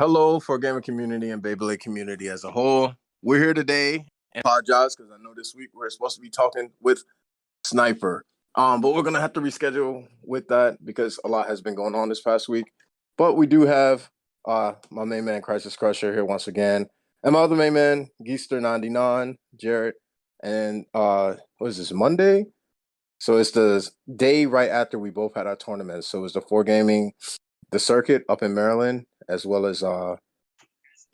Hello for gaming community and Beyblade community as a whole. We're here today and apologize because I know this week we're supposed to be talking with Sniper. But we're gonna have to reschedule with that because a lot has been going on this past week. But we do have my main man Crisis Crusher here once again. And my other main man, Geester99, Jared. And what is this, Monday? So it's the day right after we both had our tournaments. So it was the four gaming, the circuit up in Maryland, as well as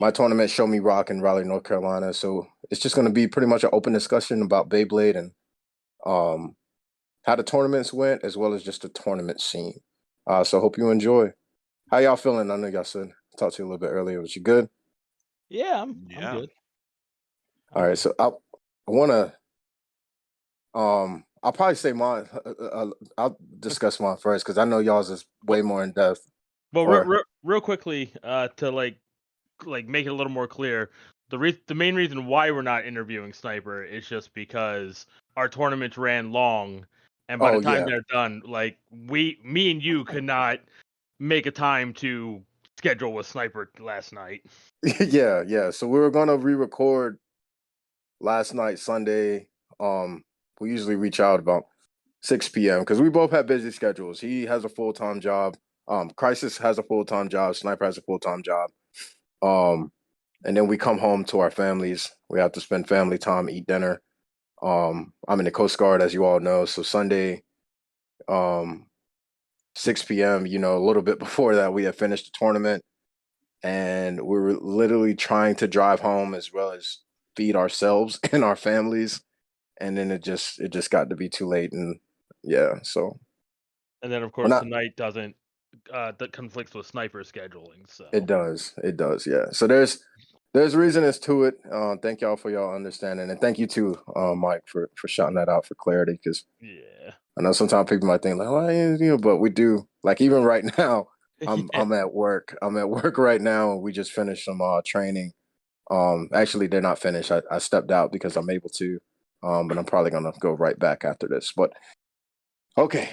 my tournament, Show Me Rock in Raleigh, North Carolina. So it's just going to be pretty much an open discussion about Beyblade and how the tournaments went, as well as just the tournament scene. So hope you enjoy. How y'all feeling? I know y'all said talked to you a little bit earlier. Was you good? Yeah, I'm good. All right, so I want to. I'll probably say mine. I'll discuss mine first because I know y'all's is way more in depth. Well, real quickly, to like make it a little more clear, the main reason why we're not interviewing Sniper is just because our tournaments ran long, and by the time they're done, like me and you could not make a time to schedule with Sniper last night. Yeah. So we were gonna re-record last night, Sunday. We usually reach out about 6 p.m. because we both have busy schedules. He has a full-time job. Crisis has a full-time job. Sniper has a full-time job. And then we come home to our families. We have to spend family time, eat dinner. I'm in the Coast Guard, as you all know. So Sunday, 6 p.m., a little bit before that, we had finished the tournament. And we were literally trying to drive home as well as feed ourselves and our families. And then it just got to be too late. And yeah, so. And then, of course, tonight doesn't that conflicts with Sniper scheduling. So it does, yeah. So there's reasons to it. Thank y'all for y'all understanding, and thank you too, Mike, for shouting that out for clarity. Because I know sometimes people might think like, well, but we do. Like even right now, I'm at work. I'm at work right now, and we just finished some training. Actually, they're not finished. I stepped out because I'm able to, but I'm probably gonna go right back after this. But okay,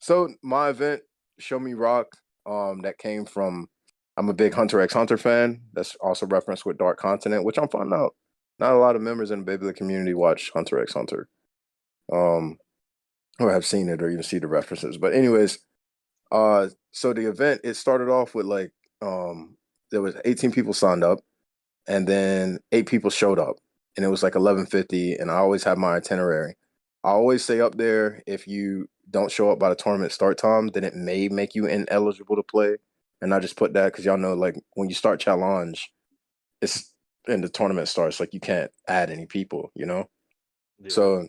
so my event, Show Me Rock, that came from. I'm a big Hunter x Hunter fan. That's also referenced with Dark Continent, which I'm finding out not a lot of members in the Beyblade community watch Hunter x Hunter, or have seen it or even see the references. But anyways, so the event, it started off with like there was 18 people signed up, and then 8 people showed up, and it was like 11:50. And I always have my itinerary. I always say up there, if you don't show up by the tournament start time, then it may make you ineligible to play. And I just put that because y'all know, like when you start challenge, it's and the tournament starts, like you can't add any people, Yeah. So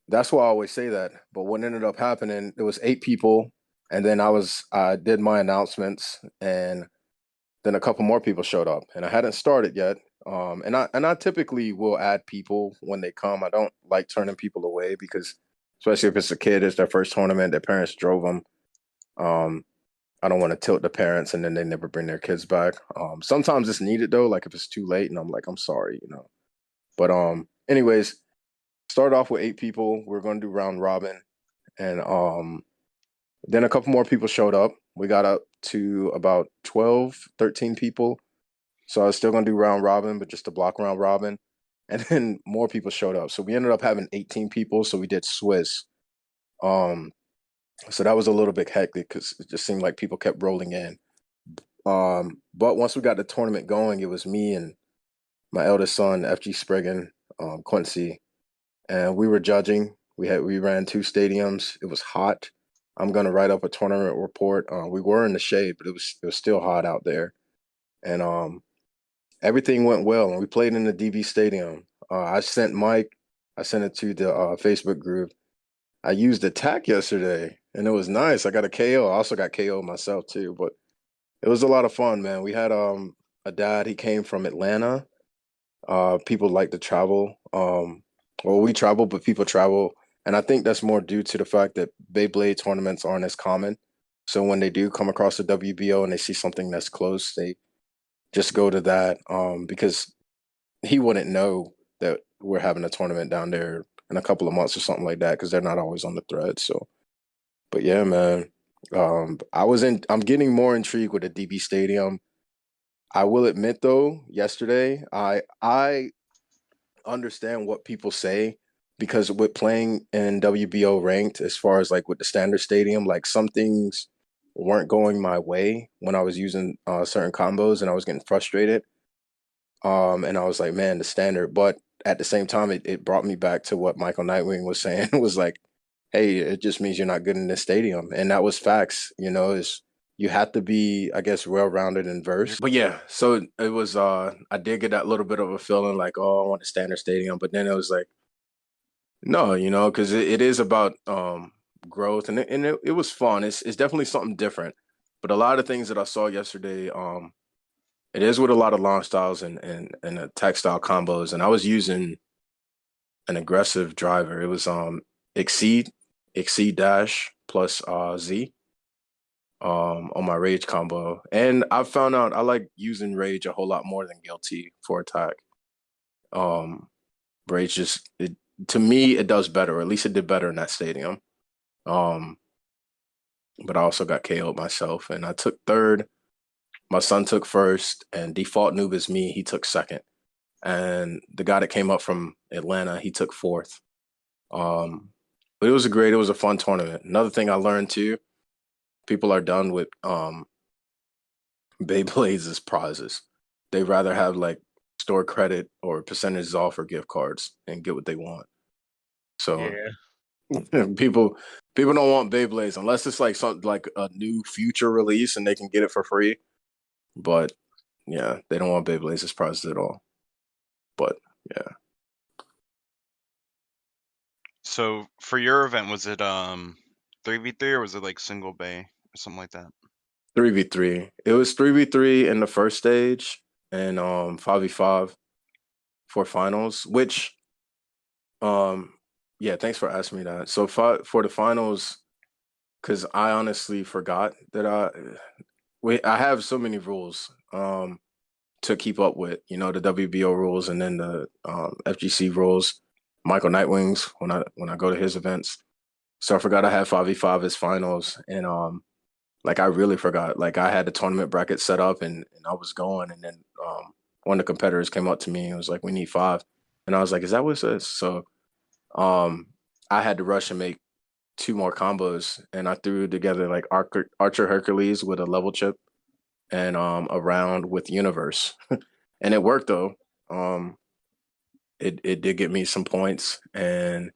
that's why I always say that. But what ended up happening, there was 8 people, and then I did my announcements, and then a couple more people showed up, and I hadn't started yet. And I typically will add people when they come. I don't like turning people away because, especially if it's a kid, it's their first tournament, their parents drove them. I don't want to tilt the parents and then they never bring their kids back. Sometimes it's needed though, like if it's too late and I'm like, I'm sorry, But anyways, start off with 8 people. We're gonna do round robin. And then a couple more people showed up. We got up to about 12, 13 people. So I was still gonna do round robin, but just a block round robin. And then more people showed up. So we ended up having 18 people. So we did Swiss. So that was a little bit hectic because it just seemed like people kept rolling in. But once we got the tournament going, it was me and my eldest son, FG Spriggan, Quincy, and we were judging. We ran 2 stadiums. It was hot. I'm gonna write up a tournament report. We were in the shade, but it was still hot out there, and everything went well. And we played in the DB Stadium. I sent Mike. I sent it to the Facebook group. I used attack yesterday, and it was nice. I got a KO. I also got KO myself too, but it was a lot of fun, man. We had a dad. He came from Atlanta. People like to travel. Well, we travel, but people travel, and I think that's more due to the fact that Beyblade tournaments aren't as common. So when they do come across the WBO and they see something that's close, they just go to that. Because he wouldn't know that we're having a tournament down there in a couple of months or something like that because they're not always on the thread. So, but yeah, man. I'm getting more intrigued with the DB Stadium. I will admit though, yesterday I understand what people say because with playing in WBO ranked, as far as like with the standard stadium, like some things weren't going my way when I was using certain combos and I was getting frustrated. And I was like, man, the standard. But at the same time, it brought me back to what Michael Nightwing was saying. It was like, hey, it just means you're not good in this stadium. And that was facts, is you have to be, I guess, well rounded and versed. But yeah, so it was I did get that little bit of a feeling like, oh, I want a standard stadium. But then it was like, no, because it is about growth and it was fun. It's definitely something different. But a lot of things that I saw yesterday, it is with a lot of long styles and textile combos, and I was using an aggressive driver. It was exceed exceed dash plus Z on my rage combo, and I found out I like using rage a whole lot more than guilty for attack. Um, Rage just it to me it does better, or at least it did better in that stadium. Um, but I also got KO'd myself, and I took third. My son took first, and default noob is me. He took second. And the guy that came up from Atlanta, he took fourth. But it was a fun tournament. Another thing I learned too, people are done with Beyblades as prizes. They rather have like store credit or percentages off or gift cards and get what they want. So Yeah. people people don't want Beyblades unless it's like something like a new future release and they can get it for free. But yeah, they don't want Beyblades as prizes at all. But yeah. So for your event, was it 3v3 or was it like single bay or something like that? 3v3. It was 3v3 in the first stage and 5v5 for finals, which yeah, thanks for asking me that. So for the finals, because I honestly forgot that I have so many rules to keep up with, the WBO rules and then the FGC rules, Michael Nightwings when I go to his events. So I forgot I had 5v5 as finals and like I really forgot. Like I had the tournament bracket set up and I was going and then one of the competitors came up to me and was like, we need five. And I was like, is that what it says? So um I had to rush and make two more combos and I threw together like Archer Hercules with a level chip and a round with Universe. And it worked though. Um it did get me some points and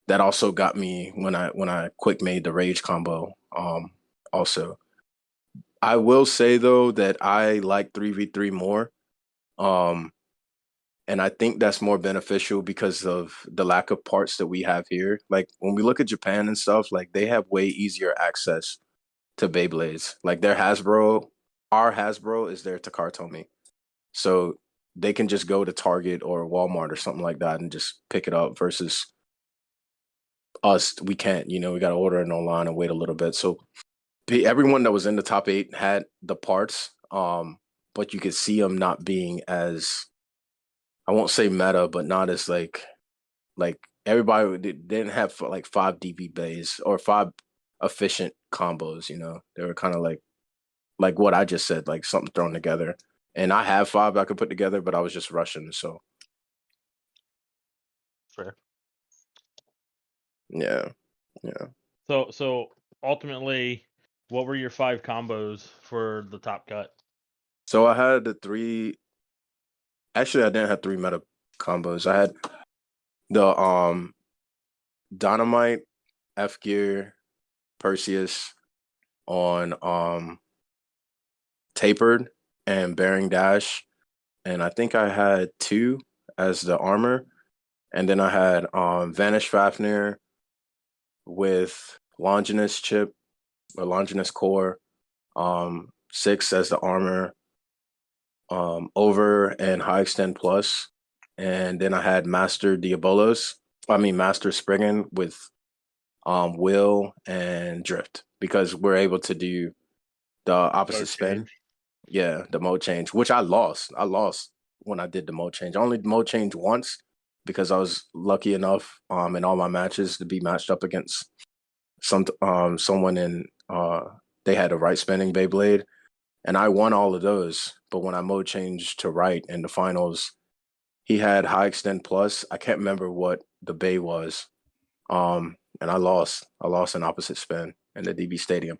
that also got me when I quick made the rage combo also. I will say though that I like 3v3 more. Um, and I think that's more beneficial because of the lack of parts that we have here. Like when we look at Japan and stuff, like they have way easier access to Beyblades. Like our Hasbro is their Takartomi. So they can just go to Target or Walmart or something like that and just pick it up versus us. We can't, we got to order it online and wait a little bit. So everyone that was in the top 8 had the parts, but you could see them not being as, I won't say meta, but not as like everybody didn't have like 5 DB bays or 5 efficient combos. They were kind of like what I just said, like something thrown together. And I have 5 I could put together, but I was just rushing. So Fair. yeah, yeah. So ultimately, what were your 5 combos for the top cut? So I had the 3. Actually, I didn't have 3 meta combos. I had the Dynamite, F Gear, Perseus on Tapered and Bearing Dash. And I think I had 2 as the armor. And then I had Vanish Fafnir with Longinus Chip or Longinus Core, 6 as the armor, Over and High Extend Plus. And then I had Master Master Spriggan with Will and Drift because we're able to do the opposite spin. Yeah, the mode change, which I lost. I lost when I did the mode change. I only mode change once because I was lucky enough in all my matches to be matched up against someone in they had a right spinning Beyblade, and I won all of those. But when I mode changed to right in the finals, he had high extend plus. I can't remember what the Bay was. And I lost. I lost an opposite spin in the DB Stadium.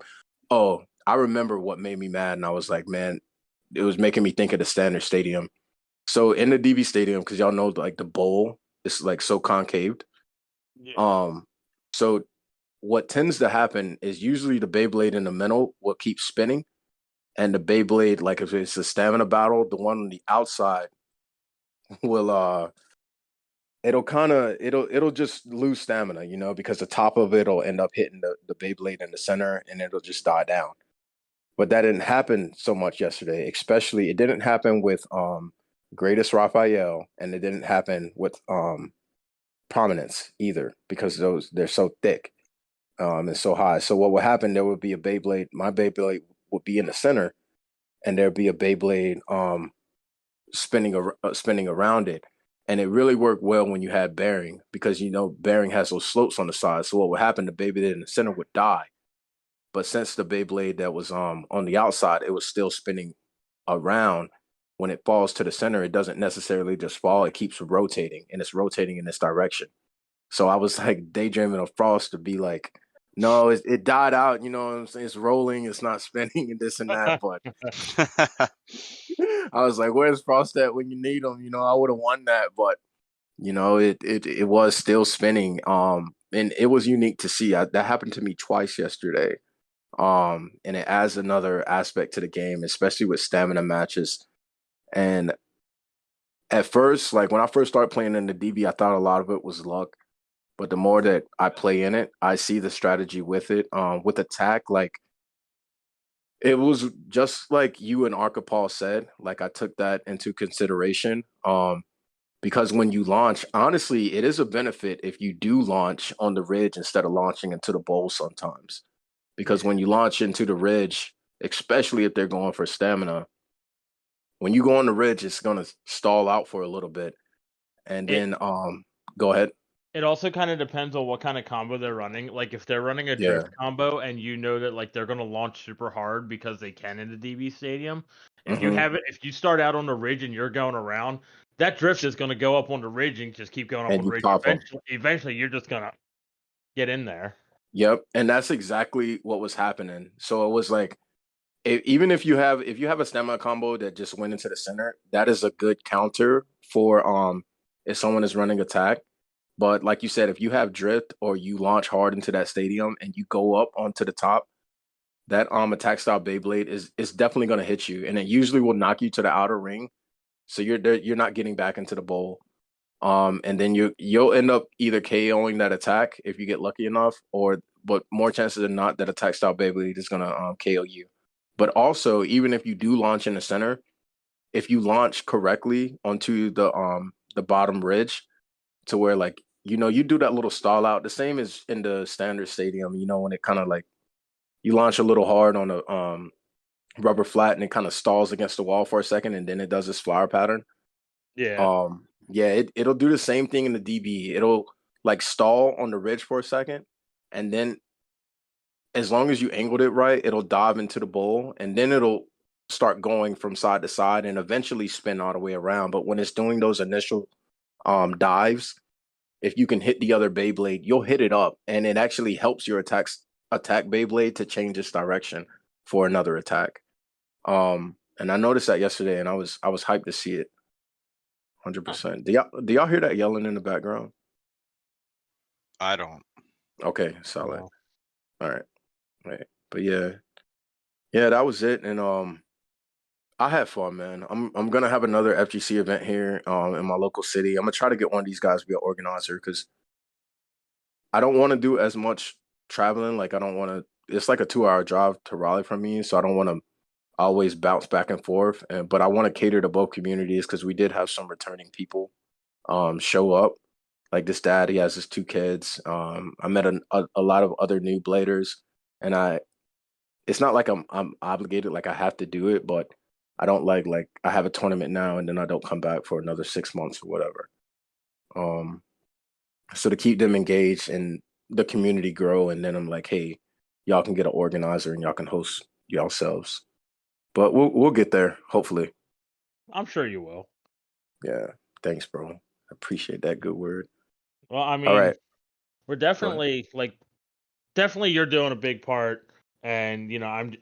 Oh, I remember what made me mad, and I was like, man, it was making me think of the standard stadium. So in the DB Stadium, because y'all know like the bowl is like so concaved. Yeah. So what tends to happen is usually the Beyblade in the middle will keep spinning, and the Beyblade, like if it's a stamina battle, the one on the outside will it'll just lose stamina, because the top of it'll end up hitting the Beyblade in the center and it'll just die down. But that didn't happen so much yesterday, especially it didn't happen with Greatest Raphael, and it didn't happen with Prominence either, because they're so thick and so high. So what would happen, there would be a Beyblade, my Beyblade would be in the center, and there'd be a Beyblade spinning around it. And it really worked well when you had bearing, because bearing has those slopes on the side. So what would happen, the Beyblade in the center would die. But since the Beyblade that was on the outside, it was still spinning around. When it falls to the center, it doesn't necessarily just fall. It keeps rotating, and it's rotating in this direction. So I was like daydreaming of Frost to be like, no, it died out. You know what I'm saying? It's rolling. It's not spinning and this and that. But I was like, where's Frost at when you need him? I would have won that. But, it was still spinning. And it was unique to see. That happened to me twice yesterday. And it adds another aspect to the game, especially with stamina matches. And at first, like when I first started playing in the DB, I thought a lot of it was luck. But the more that I play in it, I see the strategy with it. With attack, like it was just like you and Archipal said. Like I took that into consideration. Because when you launch, honestly, it is a benefit if you do launch on the ridge instead of launching into the bowl sometimes. Because when you launch into the ridge, especially if they're going for stamina, when you go on the ridge, it's gonna stall out for a little bit, and then go ahead. It also kind of depends on what kind of combo they're running. Like if they're running a Yeah. drift combo and you know that like they're gonna launch super hard because they can in the DB stadium. If you start out on the ridge and you're going around, that drift is gonna go up on the ridge and just keep going up And on you the ridge. pop them. Eventually you're just gonna get in there. Yep, and that's exactly what was happening. So it was like, even if you have a stamina combo that just went into the center, that is a good counter for if someone is running attack. But like you said, if you have drift or you launch hard into that stadium and you go up onto the top, that attack style Beyblade is definitely going to hit you, and it usually will knock you to the outer ring, so you're not getting back into the bowl. And then you'll end up either KOing that attack if you get lucky enough, but more chances than not that attack style Beyblade is gonna KO you. But also, even if you do launch in the center, if you launch correctly onto the bottom ridge, to where like you do that little stall out, the same as in the standard stadium. When it kind of like you launch a little hard on a rubber flat and it kind of stalls against the wall for a second, and then it does this flower pattern. Yeah. Yeah, it'll do the same thing in the DB. It'll like stall on the ridge for a second, and then as long as you angled it right, it'll dive into the bowl, and then it'll start going from side to side and eventually spin all the way around. But when it's doing those initial dives, if you can hit the other Beyblade, you'll hit it up, and it actually helps your attack Beyblade to change its direction for another attack. And I noticed that yesterday, and I was hyped to see it. 100%. Do y'all hear that yelling in the background? I don't. Okay, solid. No. All right. But yeah, that was it. And I had fun, man. I'm gonna have another FGC event here in my local city. I'm gonna try to get one of these guys to be an organizer, because I don't want to do as much traveling. Like I don't want to. It's like a 2-hour drive to Raleigh from me, so I don't want to always bounce back and forth. But I want to cater to both communities, because we did have some returning people show up. Like this dad, he has his 2 kids. I met a lot of other new bladers, and it's not like I'm obligated, like I have to do it, but I don't like I have a tournament now and then I don't come back for another 6 months or whatever. So to keep them engaged and the community grow, and then I'm like, hey, y'all can get an organizer and y'all can host yourselves. But we'll get there, hopefully. I'm sure you will. Yeah. Thanks, bro. I appreciate that good word. Well, I All mean, right. we're Go ahead. definitely definitely you're doing a big part, and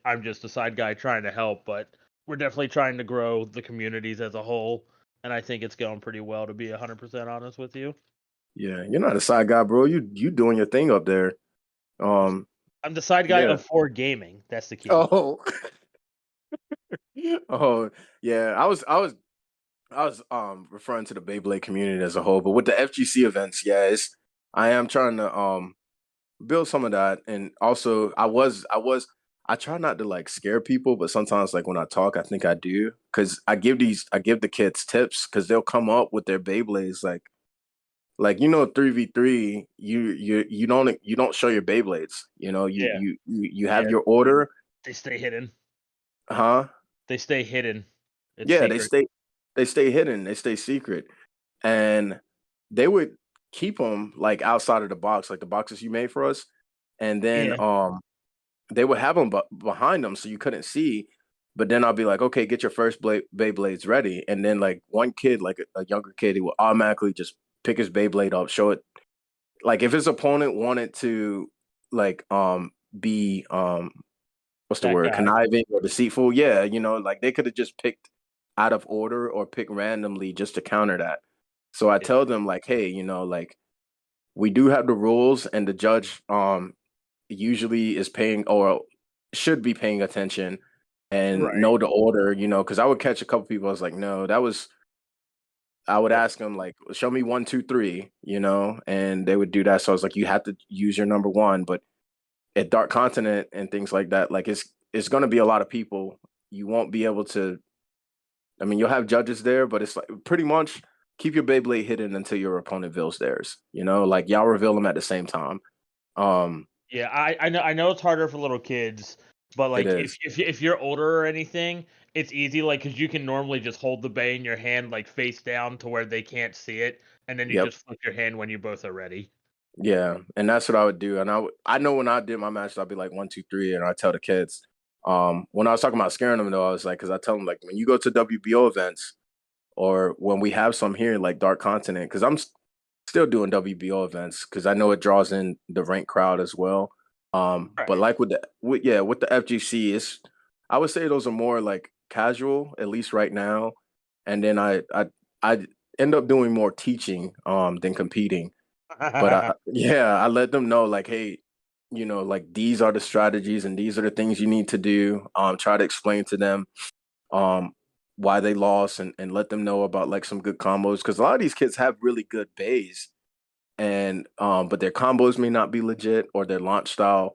I'm just a side guy trying to help, but we're definitely trying to grow the communities as a whole, and I think it's going pretty well, to be 100% honest with you. Yeah, you're not a side guy, bro. You doing your thing up there. Um, I'm the side guy yeah. of 4 gaming. That's the key. Oh, oh, yeah. I was referring to the Beyblade community as a whole, but with the FGC events, yeah, I am trying to build some of that, and also I try not to like scare people, but sometimes like when I talk, I think I do because I give the kids tips because they'll come up with their Beyblades like 3v3 you don't show your Beyblades, Yeah, you have yeah, your order. they stay hidden. Huh? They stay hidden. It's Yeah, secret. they stay hidden, they stay secret, and they would keep them like outside of the box, like the boxes you made for us, and then Yeah. they would have them behind them so you couldn't see. But then I'll be like, okay, get your first Beyblades ready, and then like one kid, like a younger kid, he will automatically just pick his Beyblade up, show it. Like if his opponent wanted to like be what's the That word, guy. conniving or deceitful, yeah, like they could have just picked out of order or pick randomly just to counter that. So I Yeah. tell them like, hey, like we do have the rules, and the judge usually is paying or should be paying attention and Right. know the order, because I would catch a couple people. I was like, no, I would That, ask them like, show me 1, 2, 3, and they would do that. So I was like, you have to use your number one. But at Dark Continent and things like that, like it's gonna be a lot of people. You won't be able to. I mean, you'll have judges there, but it's like pretty much keep your Beyblade hidden until your opponent reveals theirs. Like y'all reveal them at the same time. Um, yeah, I know it's harder for little kids, but it like if is. if you're older or anything, it's easy, like, because you can normally just hold the bay in your hand like face down to where they can't see it, and then you Yep. just flip your hand when you both are ready. Yeah, and that's what I would do. And I know when I did my match, I'd be like 1, 2, 3, and I tell the kids. When I was talking about scaring them though, I was like, because I tell them like when you go to WBO events or when we have some here like Dark Continent, because still doing WBO events because I know it draws in the rank crowd as well. But Right. like with the FGC, I would say those are more like casual, at least right now. And then I end up doing more teaching than competing. But yeah, I let them know like, hey, like these are the strategies and these are the things you need to do. Try to explain to them um why they lost and let them know about like some good combos because a lot of these kids have really good bays and but their combos may not be legit or their launch style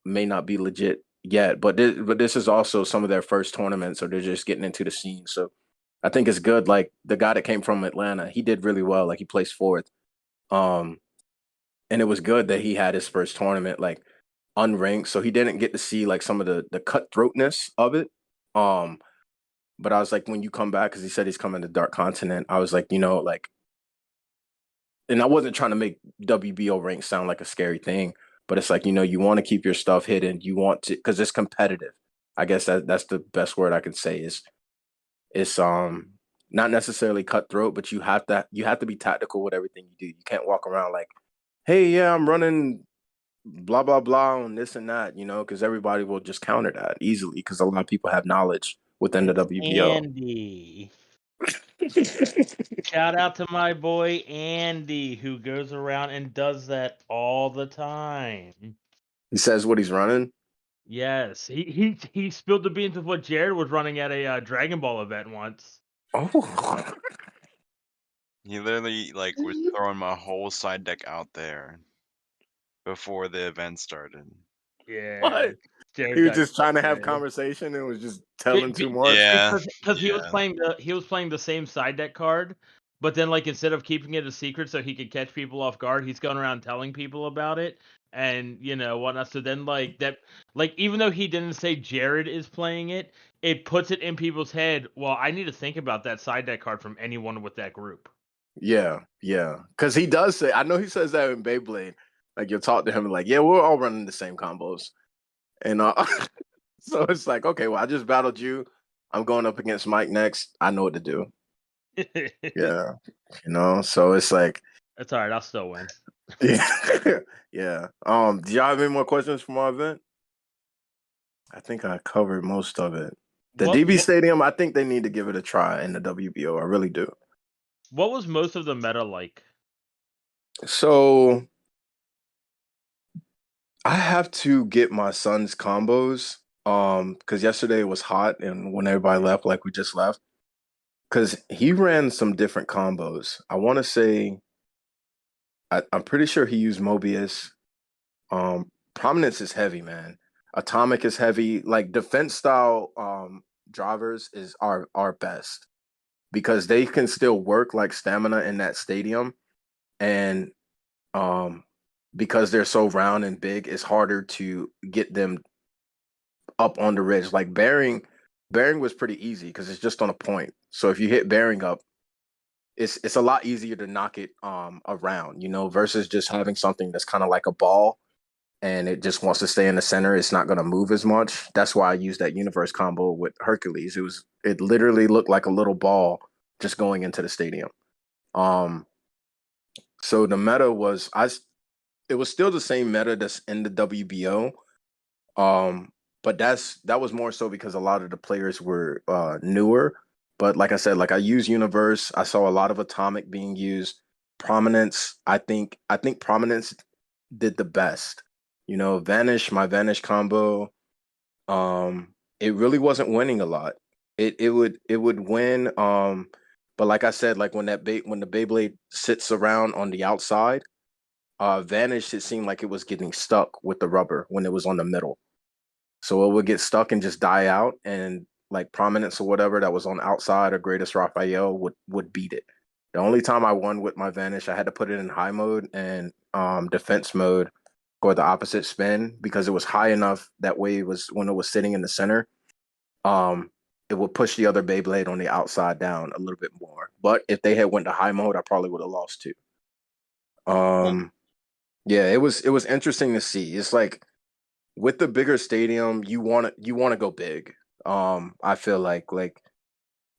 may not be legit yet. But this is also some of their first tournaments, or they're just getting into the scene. So I think it's good. Like the guy that came from Atlanta, he did really well. Like he placed fourth. Um, and it was good that he had his first tournament like unranked, so he didn't get to see like some of the cutthroatness of it. Um, but I was like, when you come back, because he said he's coming to Dark Continent, I was like, like, and I wasn't trying to make WBO rank sound like a scary thing, but it's like, you want to keep your stuff hidden. You want to, because it's competitive. I guess that's the best word I can say is it's not necessarily cutthroat, but you have to be tactical with everything you do. You can't walk around like, hey, yeah, I'm running blah blah blah on this and that, because everybody will just counter that easily because a lot of people have knowledge within the It's WBO. Andy. Shout out to my boy Andy, who goes around and does that all the time. He says what he's running. Yes, he spilled the beans of what Jared was running at a Dragon Ball event once. Oh, He literally like was throwing my whole side deck out there before the event started. Yeah, what? He Jared was got just trying to have frustrated. conversation and was just telling too much. Yeah, Because yeah. he was playing the same side deck card, but then like instead of keeping it a secret so he could catch people off guard, he's going around telling people about it and whatnot. So then like that, like even though he didn't say Jared is playing it, it puts it in people's head. Well, I need to think about that side deck card from anyone with that group. Yeah, yeah, because he does say. I know he says that in Beyblade. Like you'll talk to him and like, yeah, we're all running the same combos. And so it's like, okay, well, I just battled you. I'm going up against Mike next. I know what to do. Yeah. So it's like That's all right. I'll still win. yeah. Yeah. Do y'all have any more questions for my event? I think I covered most of it. The DB Stadium, I think they need to give it a try in the WBO. I really do. What was most of the meta like? So I have to get my son's combos. Because yesterday it was hot and when everybody left, like we just left. Because he ran some different combos. I want to say I'm pretty sure he used Mobius. Prominence is heavy, man. Atomic is heavy. Like defense style drivers is our best because they can still work like stamina in that stadium, and because they're so round and big, it's harder to get them up on the ridge. Like bearing was pretty easy because it's just on a point. So if you hit bearing up, it's a lot easier to knock it around, versus just having something that's kind of like a ball and it just wants to stay in the center. It's not going to move as much. That's why I used that universe combo with Hercules. It literally looked like a little ball just going into the stadium. So the meta was it was still the same meta that's in the WBO. But that was more so because a lot of the players were newer. But like I said, like I use Universe. I saw a lot of Atomic being used. Prominence, I think Prominence did the best. My Vanish combo. It really wasn't winning a lot. It would win. But like I said, like when when the Beyblade sits around on the outside, Vanish, it seemed like it was getting stuck with the rubber when it was on the middle. So it would get stuck and just die out, and like Prominence or whatever that was on outside or Greatest Raphael would beat it. The only time I won with my Vanish, I had to put it in high mode and defense mode for the opposite spin because it was high enough that way it was when it was sitting in the center. Um, it would push the other Beyblade on the outside down a little bit more. But if they had went to high mode, I probably would have lost too. Yeah, it was interesting to see. It's like with the bigger stadium, you want to go big. I feel like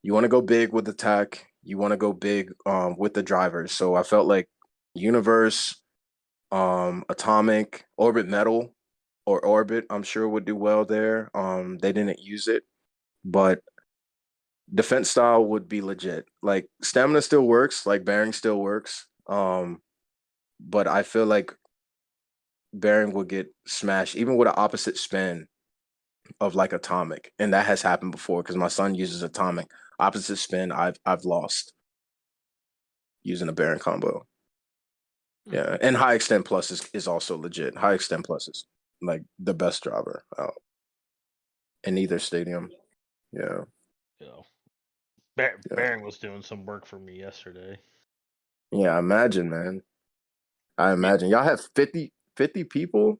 you want to go big with the tech, you want to go big with the drivers. So I felt like Universe, Atomic, Orbit Metal or Orbit, I'm sure would do well there. They didn't use it, but defense style would be legit. Like stamina still works, like bearing still works. But I feel like bearing would get smashed even with an opposite spin of like Atomic, and that has happened before because my son uses Atomic. Opposite spin, I've lost using a Baron combo. Yeah, and High Extend Plus is also legit. High Extend Plus is like the best driver out in either stadium. Yeah. Baron was doing some work for me yesterday. Yeah, I imagine, man. I imagine y'all have 50 people.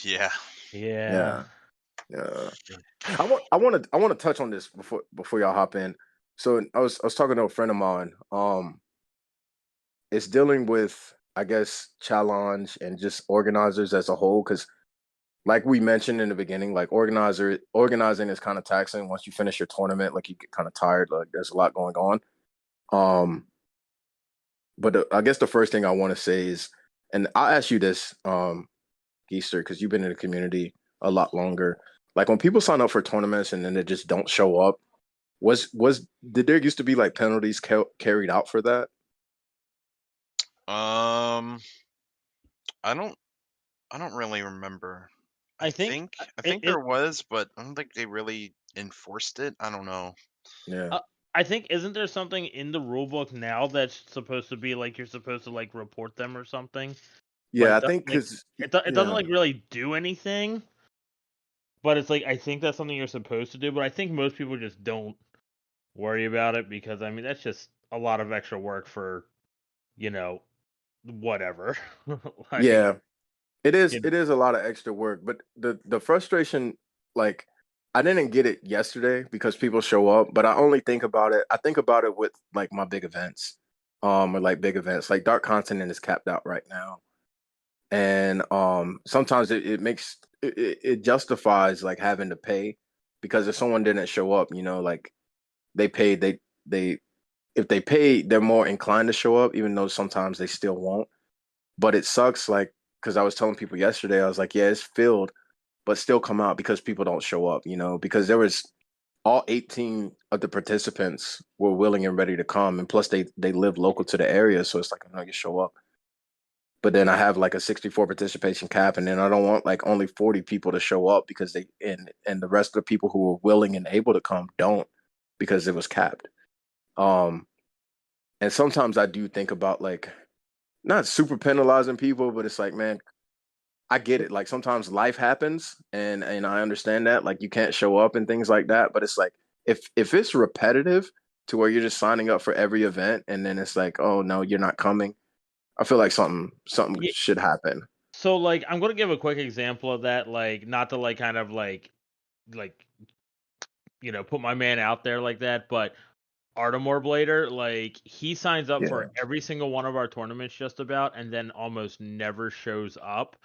Yeah. Yeah. I want to touch on this before y'all hop in. So I was talking to a friend of mine. It's dealing with, I guess, challenge and just organizers as a whole, because like we mentioned in the beginning, like organizing is kind of taxing. Once you finish your tournament, like you get kind of tired. Like there's a lot going on. But I guess the first thing I want to say is, and I'll ask you this, Geester, because you've been in the community a lot longer. Like when people sign up for tournaments and then they just don't show up, did there used to be like penalties carried out for that? I don't really remember. I think there was, but I don't think they really enforced it. I don't know. Yeah. I think isn't there something in the rule book now that's supposed to be like you're supposed to like report them or something? Yeah, I think because it doesn't like really do anything. But it's like I think that's something you're supposed to do, but I think most people just don't worry about it because I mean that's just a lot of extra work for, whatever. yeah, it is a lot of extra work, but the frustration, like I didn't get it yesterday because people show up, but I only think about it. I think about it with like my big events, or like big events, like Dark Continent is capped out right now, and sometimes it makes it justifies like having to pay because if someone didn't show up, like they paid, they if they pay, they're more inclined to show up, even though sometimes they still won't. But it sucks, like because I was telling people yesterday, I was like, yeah, it's filled, but still come out because people don't show up, because there was all 18 of the participants were willing and ready to come, and plus they live local to the area, so it's like I know you show up. But then I have like a 64 participation cap, and then I don't want like only 40 people to show up because they and the rest of the people who were willing and able to come don't because it was capped. Um, and sometimes I do think about like not super penalizing people, but it's like, man, I get it. Like sometimes life happens and I understand that. Like you can't show up and things like that. But it's like if it's repetitive to where you're just signing up for every event and then it's like, oh no, you're not coming. I feel like something Yeah, should happen. so like I'm gonna give a quick example of that, like not to like kind of like put my man out there like that, but Artemore Blader, like he signs up Yeah. for every single one of our tournaments just about, and then almost never shows up.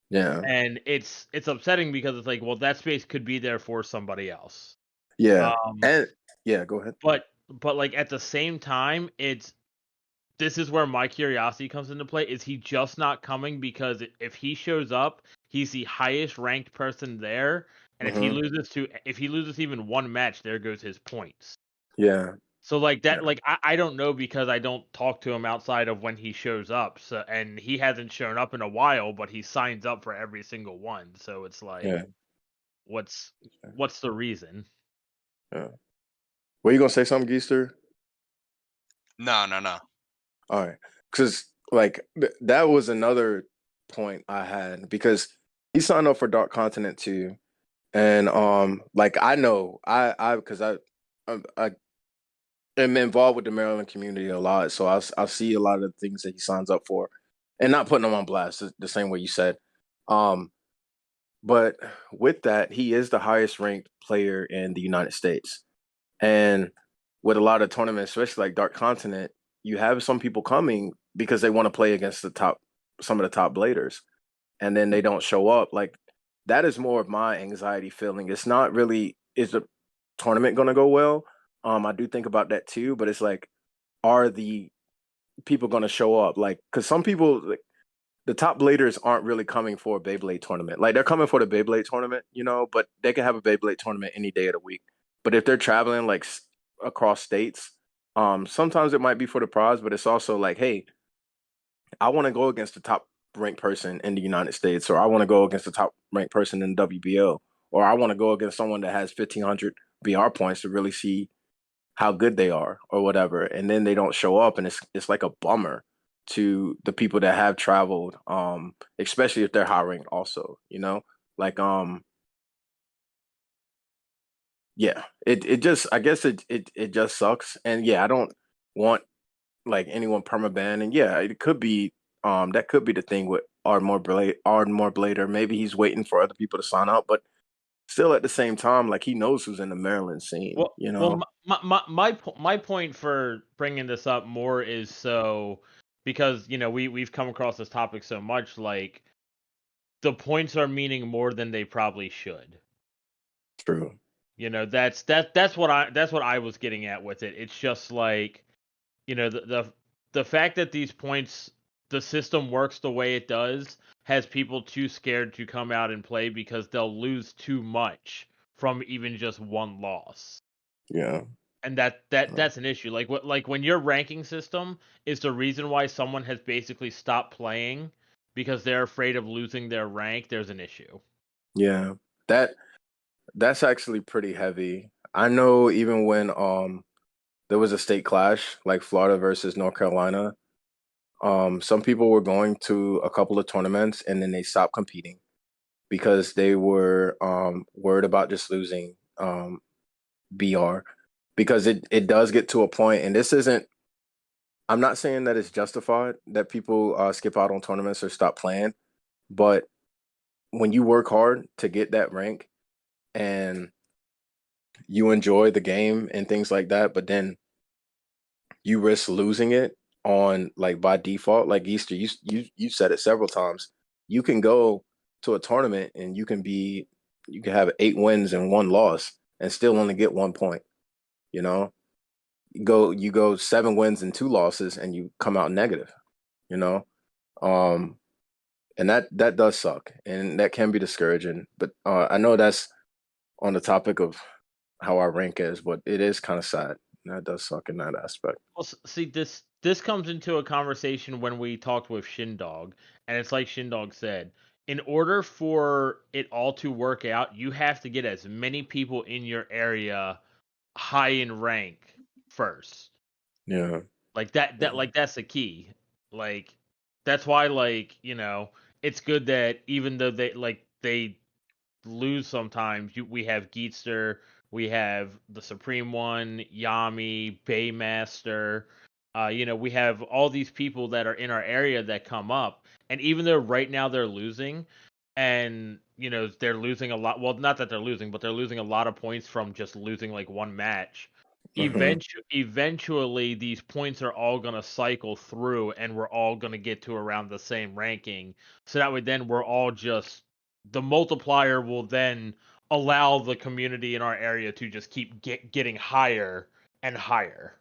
Yeah. And it's upsetting because it's like, well, that space could be there for somebody else. Yeah. Um, And yeah, go ahead. but like at the same time, this is where my curiosity comes into play. Is he just not coming because if he shows up, he's the highest ranked person there, and Hmm. if he loses even one match, there goes his points. Yeah. So like that, Yeah. like I don't know because I don't talk to him outside of when he shows up. So and he hasn't shown up in a while, but he signs up for every single one. So it's like, Yeah. what's the reason? Yeah. Were you gonna say something, Geester? No, no, no. All right, because like that was another point I had because he signed up for Dark Continent too, and like I know I because I am involved with the Maryland community a lot, so I see a lot of the things that he signs up for, and not putting him on blast the same way you said, um, but with that he is the highest ranked player in the United States. And with a lot of tournaments, especially like Dark Continent, you have some people coming because they want to play against some of the top bladers, and then they don't show up. Like that is more of my anxiety feeling. It's not really is the tournament going to go well. I do think about that too, but it's like, are the people going to show up? Like, because some people, like, the top bladers aren't really coming for a Beyblade tournament. Like they're coming for the Beyblade tournament, but they can have a Beyblade tournament any day of the week. But if they're traveling like across states, sometimes it might be for the prize, but it's also like, hey, I want to go against the top ranked person in the United States, or I want to go against the top ranked person in the WBO, or I want to go against someone that has 1,500 BR points to really see how good they are or whatever, and then they don't show up, and it's like a bummer to the people that have traveled, especially if they're hiring also, like yeah, it just I guess it just sucks, and yeah, I don't want like anyone permaban, and yeah, it could be that could be the thing with Ardmore Blader. Maybe he's waiting for other people to sign up, but still at the same time, like he knows who's in the Maryland scene, Well, my point for bringing this up more is so because we've come across this topic so much, like the points are meaning more than they probably should. True. That's what I was getting at with it. It's just like, the fact that these points, the system works the way it does, has people too scared to come out and play because they'll lose too much from even just one loss. Yeah. And that's an issue. Like when your ranking system is the reason why someone has basically stopped playing because they're afraid of losing their rank, there's an issue. Yeah. That's actually pretty heavy. I know even when there was a state clash, like Florida versus North Carolina, some people were going to a couple of tournaments and then they stopped competing because they were worried about just losing BR, because it does get to a point, and this isn't, I'm not saying that it's justified that people skip out on tournaments or stop playing, but when you work hard to get that rank and you enjoy the game and things like that, but then you risk losing it on like by default, like Easter, you said it several times. you can go to a tournament and you can have 8 wins and 1 loss and still only get 1 point. You know, you go 7 wins and 2 losses and you come out negative. You know, um, and that does suck and that can be discouraging. But I know that's on the topic of how our rank is, but it is kind of sad. That does suck in that aspect. Well, see, this comes into a conversation when we talked with Shindog, and it's like Shindog said, in order for it all to work out, you have to get as many people in your area high in rank first. Yeah. Like that like that's the key. Like that's why it's good that even though they lose sometimes, we have Geetster, we have the Supreme One, Yami, Baymaster. We have all these people that are in our area that come up, and even though right now they're losing, and they're losing a lot. Well, not that they're losing, but they're losing a lot of points from just losing like one match. Hmm. Eventually, these points are all gonna cycle through, and we're all gonna get to around the same ranking. So that way, then we're all just the multiplier will then allow the community in our area to just keep getting higher and higher.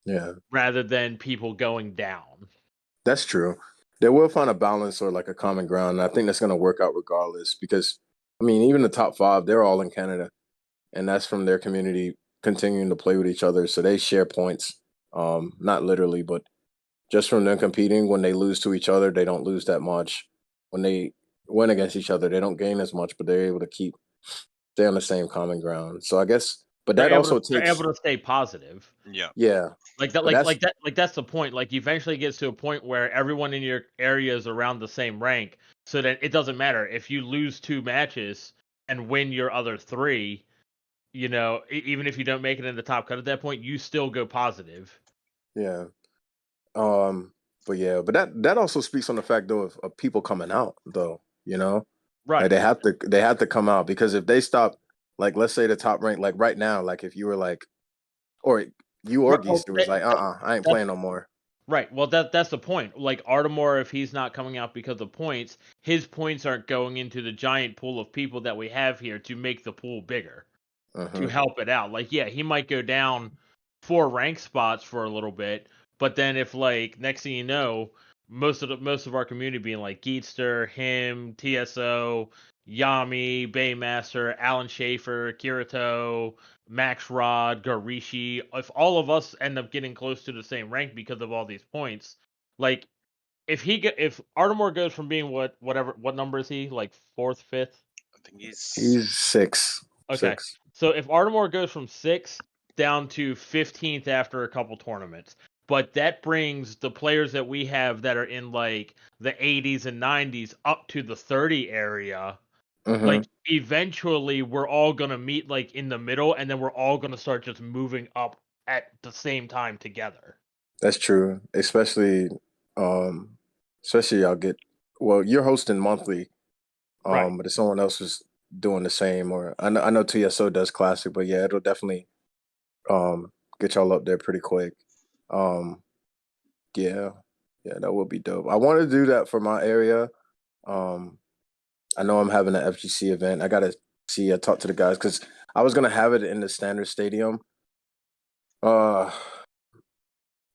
Yeah. Rather than people going down. That's true. They will find a balance or like a common ground. And I think that's going to work out regardless because, I mean, even the top 5, they're all in Canada. And that's from their community continuing to play with each other. So they share points, not literally, but just from them competing. When they lose to each other, they don't lose that much. When they win against each other, they don't gain as much, but they're able to stay on the same common ground. So I guess, but that also They're able takes, to stay positive. Yeah. yeah, Like that but that's, that's the point. Like eventually it gets to a point where everyone in your area is around the same rank, so that it doesn't matter if you lose 2 matches and win your other 3, even if you don't make it in the top cut at that point, you still go positive. yeah. But yeah, but that also speaks on the fact though of people coming out though, like Right. they have to come out because if they stop, like let's say the top rank, like right now, like if you were like, or you or Right. Well, Geester was like, I ain't that's playing no more. right. Well, that's the point. Like Artemore, if he's not coming out because of points, his points aren't going into the giant pool of people that we have here to make the pool bigger, to Hmm. help it out. Like, yeah, he might go down 4 rank spots for a little bit, but then if like next thing you know, most of our community being like Geetster, him, TSO, Yami, Baymaster, Alan Schaefer, Kirito, Max Rod, Garishi, if all of us end up getting close to the same rank because of all these points, like if Artemore goes from being what number is he? Like fourth, fifth? I think he's He's six, Okay. six. So if Ardmore goes from 6th down to 15th after a couple tournaments, but that brings the players that we have that are in like the 80s and 90s up to the 30 area, Hmm. like eventually we're all going to meet like in the middle and then we're all going to start just moving up at the same time together. That's true. Um, especially y'all get, well, you're hosting monthly, Right. but if someone else is doing the same, or I know TSO does classic, but yeah, it'll definitely get y'all up there pretty quick. Um, yeah, yeah, that would be dope. I want to do that for my area. Um, I know I'm having an FGC event. I gotta see. I talked to the guys because I was gonna have it in the standard stadium. Uh,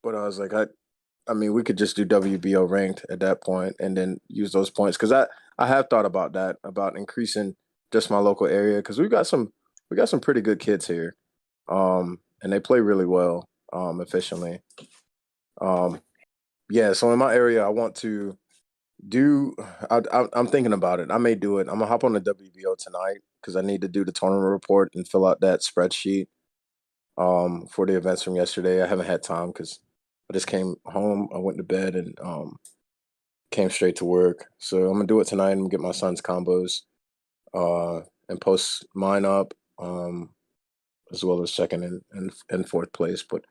but I was like, I mean, we could just do WBO ranked at that point and then use those points because I have thought about that about increasing just my local area because we got some pretty good kids here, and they play really well, efficiently. Um, yeah, so in my area, I want to do. I'm thinking about it. I may do it. I'm gonna hop on the WBO tonight because I need to do the tournament report and fill out that spreadsheet for the events from yesterday. I haven't had time because I just came home. I went to bed and came straight to work. So I'm gonna do it tonight and get my son's combos and post mine up as well as second and fourth place. But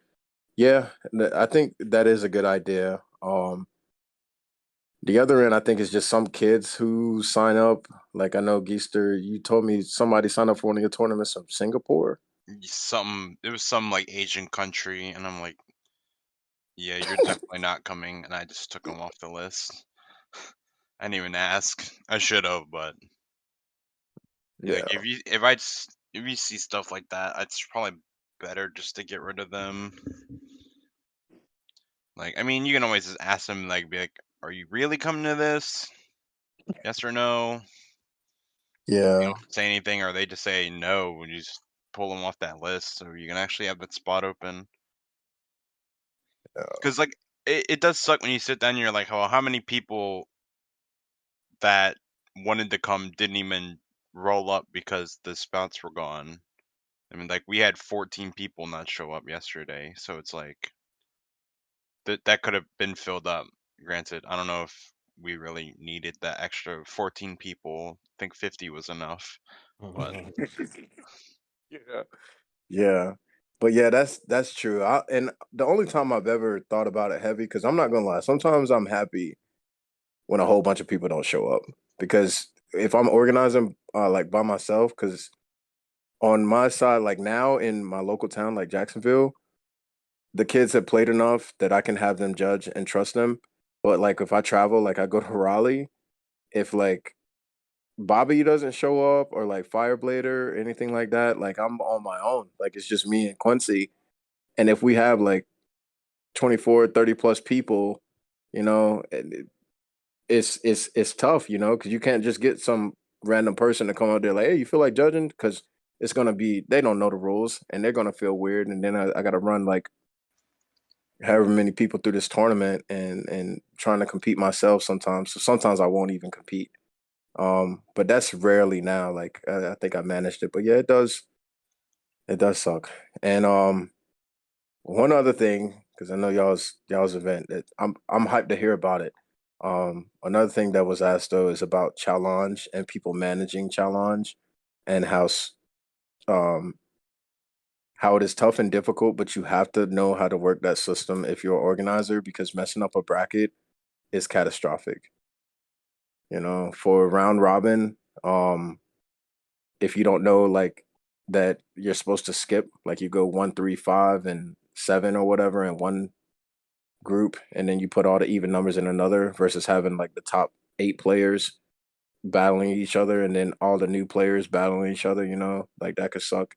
yeah, I think that is a good idea. The other end, I think, is just some kids who sign up. Like I know Geester, you told me somebody signed up for one of your tournaments from Singapore. it was some like Asian country, and I'm like, yeah, you're definitely not coming, and I just took him off the list. I didn't even ask. I should have, but Yeah. like if you see stuff like that, it's probably better just to get rid of them. Like, I mean, you can always just ask them, like, be like, "Are you really coming to this? Yes or no?" Yeah. You don't say anything, or they just say no, and you just pull them off that list, so you can actually have that spot open. Because like it does suck when you sit down and you're like, "Oh, how many people that wanted to come didn't even roll up because the spots were gone?" I mean, like we had 14 people not show up yesterday, so it's like that could have been filled up. Granted, I don't know if we really needed that extra 14 people. I think 50 was enough, but Yeah. Yeah. But yeah, that's true. And the only time I've ever thought about it heavy, because I'm not gonna lie, sometimes I'm happy when a whole bunch of people don't show up. Because if I'm organizing like by myself, because on my side, like now in my local town, like Jacksonville, the kids have played enough that I can have them judge and trust them. But like if I travel, like I go to Raleigh, if like Bobby doesn't show up or like Fireblader or anything like that, like I'm on my own. Like it's just me and Quincy. And if we have like 24, 30 plus people, you know, it's tough, you know, because you can't just get some random person to come out there like, hey, you feel like judging? Because it's gonna be they don't know the rules and they're gonna feel weird, and then I got to run like however many people through this tournament and trying to compete myself sometimes. So sometimes I won't even compete. But that's rarely now. Like I think I managed it, but yeah, it does suck. And one other thing, because I know y'all's event, that I'm hyped to hear about it. Another thing that was asked though is about challenge and people managing challenge, and um how it is tough and difficult, but you have to know how to work that system if you're an organizer, because messing up a bracket is catastrophic. You know, for round robin, if you don't know like that you're supposed to skip, like you go 1, 3, 5, and 7 or whatever in one group, and then you put all the even numbers in another, versus having like the top 8 players battling each other and then all the new players battling each other, you know, like that could suck.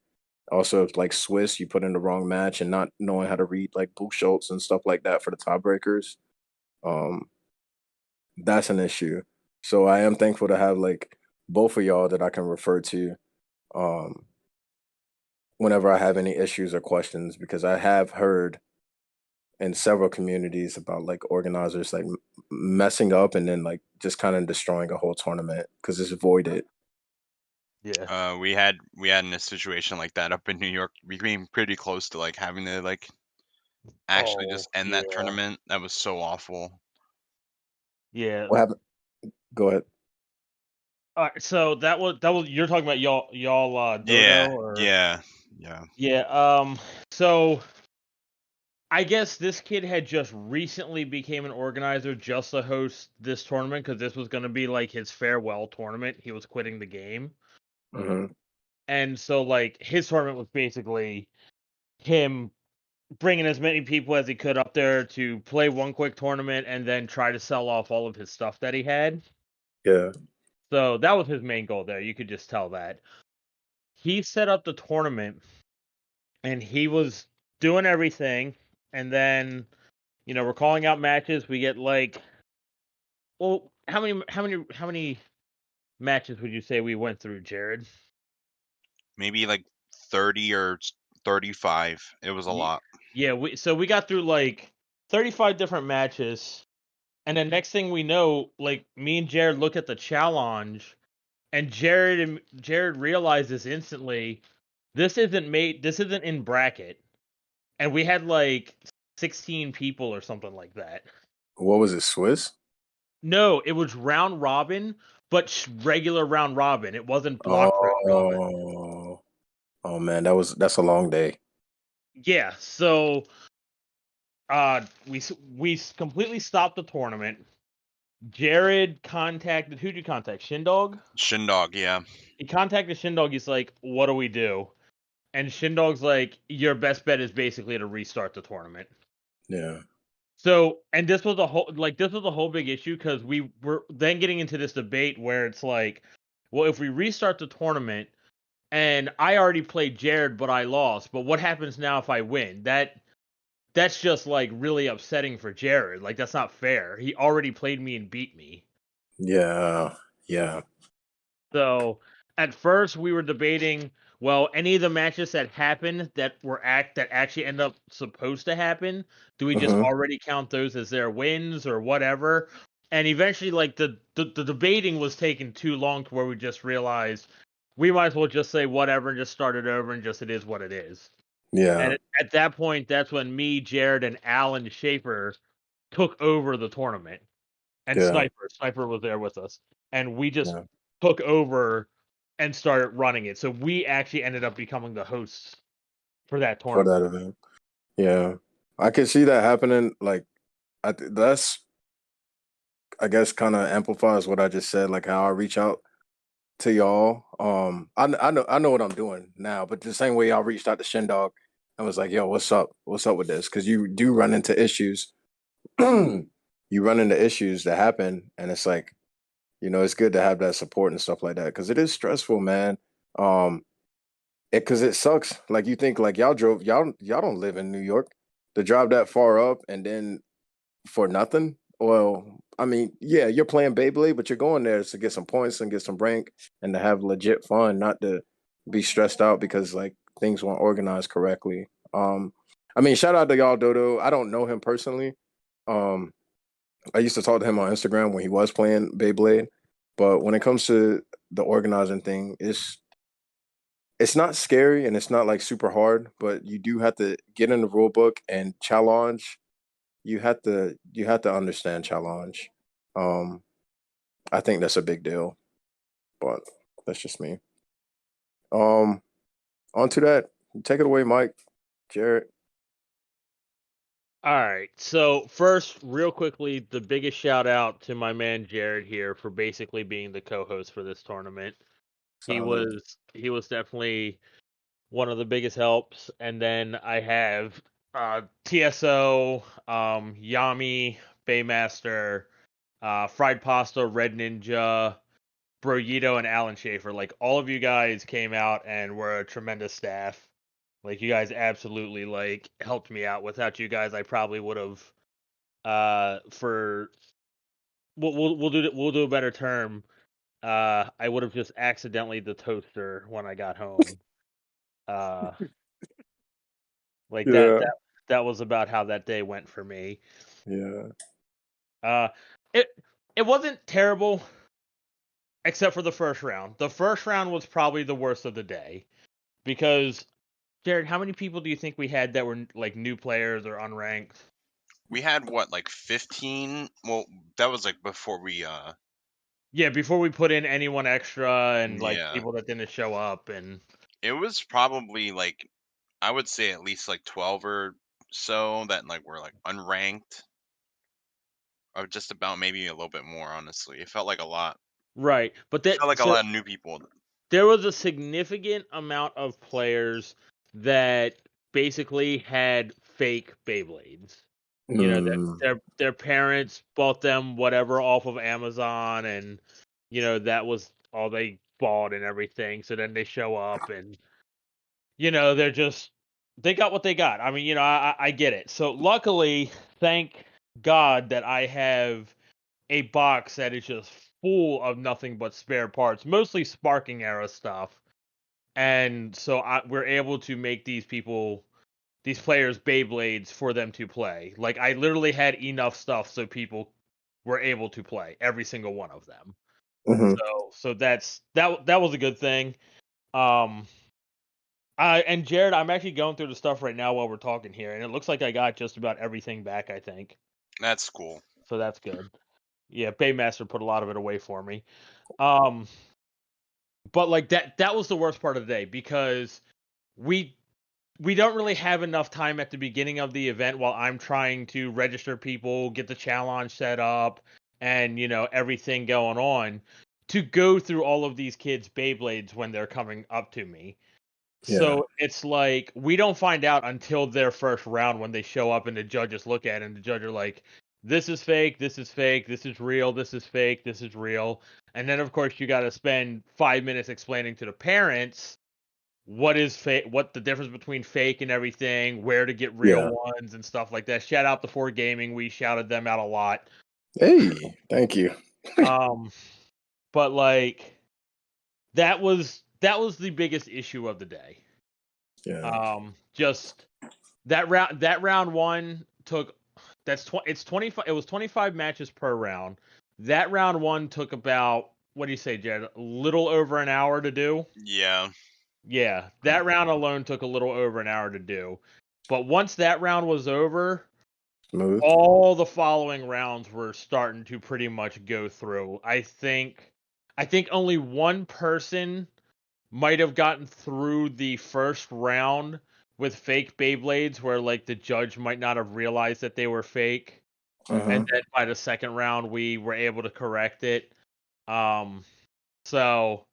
Also, if like Swiss, you put in the wrong match and not knowing how to read like Buchholz and stuff like that for the tiebreakers, um, that's an issue. So I am thankful to have like both of y'all that I can refer to um, whenever I have any issues or questions, because I have heard in several communities about like organizers like messing up and then like just kind of destroying a whole tournament because it's voided. Yeah. We had in a situation like that up in New York. We came pretty close to like having to like actually Oh, just end that yeah. tournament. That was so awful. Yeah. What happened? Go ahead. All right, so that was you're talking about y'all Yeah, dodo or yeah, yeah. yeah. So I guess this kid had just recently became an organizer just to host this tournament because this was going to be like his farewell tournament. He was quitting the game. Hmm. And so like his tournament was basically him bringing as many people as he could up there to play one quick tournament and then try to sell off all of his stuff that he had. Yeah. So that was his main goal there. You could just tell that. He set up the tournament and he was doing everything, and then we're calling out matches. We get like, well, how many matches would you say we went through, Jared? Maybe like 30 or 35. It was a lot. Yeah, we got through like 35 different matches, and then next thing we know, like me and Jared look at the challenge, and Jared realizes instantly this isn't in bracket, and we had like 16 people or something like that. What was it, Swiss? No, it was round robin, but regular round robin. It wasn't block round robin. Oh, oh man, that's a long day. Yeah, so we completely stopped the tournament. Jared contacted who'd you contact? Shindog? Shindog, yeah. He contacted Shindog. He's like, "What do we do?" And Shindog's like, "Your best bet is basically to restart the tournament." Yeah. So, and this was a whole big issue because we were then getting into this debate where it's like, well, if we restart the tournament and I already played Jared, but I lost, but what happens now if I win? That's just like really upsetting for Jared. Like that's not fair. He already played me and beat me. Yeah, yeah. So at first we were debating, well, any of the matches that happened that actually end up supposed to happen, do we just Mm-hmm. already count those as their wins or whatever? And eventually, like the debating was taking too long to where we just realized we might as well just say whatever and just start it over and just it is what it is. And Yeah, at that point, that's when me, Jared, and Alan Schaefer took over the tournament. And yeah, Sniper was there with us. And we just yeah. took over and started running it. So we actually ended up becoming the hosts for that For tournament. that event. Yeah. I could see that happening. Like that's I guess kind of amplifies what I just said, like how I reach out to y'all. I know what I'm doing now, but the same way y'all reached out to Shindog and was like, "Yo, what's up? What's up with this?" Because you do run into issues. You run into issues that happen, and it's like, it's good to have that support and stuff like that because it is stressful, man. Um, because it sucks. Like you think like y'all don't live in New York to drive that far up and then for nothing. Well, I mean, yeah, you're playing Beyblade, but you're going there to get some points and get some rank and to have legit fun, not to be stressed out because like things weren't organized correctly. I mean, shout out to y'all, Dodo. I don't know him personally. Um, I used to talk to him on Instagram when he was playing Beyblade, but when it comes to the organizing thing, it's not scary and it's not like super hard, but you do have to get in the rule book and challenge. You have to understand challenge. Um, I think that's a big deal, but that's just me. Um, on to that. Take it away, Mike, Jarrett. All right. So first, real quickly, the biggest shout out to my man Jared here for basically being the co-host for this tournament. Solid. He was definitely one of the biggest helps. And then I have TSO, Yami, Baymaster, Fried Pasta, Red Ninja, Broyito, and Alan Schaefer. Like all of you guys came out and were a tremendous staff. Like you guys absolutely like helped me out. Without you guys, I probably would have for we'll do a better term. I would have just accidentally the toaster when I got home. Uh, like Yeah, that was about how that day went for me. yeah. Uh, it it wasn't terrible except for the first round. The first round was probably the worst of the day because Jared, how many people do you think we had that were like new players or unranked? We had what, like 15? Well, that was like before we Yeah, before we put in anyone extra and like yeah. people that didn't show up and It was probably like, I would say at least like 12 or so that like were like unranked, or just about, maybe a little bit more, honestly. It felt like a lot. right. But It felt that like a so lot of new people. there was a significant amount of players that basically had fake Beyblades. You know, that Mm, their parents bought them whatever off of Amazon and that was all they bought and everything. So then they show up and they're just they got what they got. I mean, I get it. So luckily, thank God that I have a box that is just full of nothing but spare parts, mostly sparking era stuff. And so we're able to make these players Beyblades for them to play. Like I literally had enough stuff so people were able to play every single one of them. hmm So that was a good thing. Um and Jared, I'm actually going through the stuff right now while we're talking here, and it looks like I got just about everything back, I think. That's cool. So that's good. Yeah, Baymaster put a lot of it away for me. Um but like that was the worst part of the day because we we don't really have enough time at the beginning of the event while I'm trying to register people, get the challenge set up, and everything going on to go through all of these kids' Beyblades when they're coming up to me. So it's like we don't find out until their first round when they show up and the judges look at it and the judge are like, this is fake, this is fake, this is real, this is fake, this is real. And then of course you got to spend 5 minutes explaining to the parents what is fake, what the difference between fake and everything, where to get real ones and stuff like that. Shout out to 4 Gaming, we shouted them out a lot. Hey, thank you. But like that was the biggest issue of the day. Just that round one took it's 25. It was 25 matches per round. That round one took about, what do you say, Jared? A little over an hour to do. Yeah, that round alone took a little over an hour to do. But once that round was over, all the following rounds were starting to pretty much go through. I think only one person might have gotten through the first round with fake Beyblades, where like the judge might not have realized that they were fake, and then by the second round we were able to correct it. So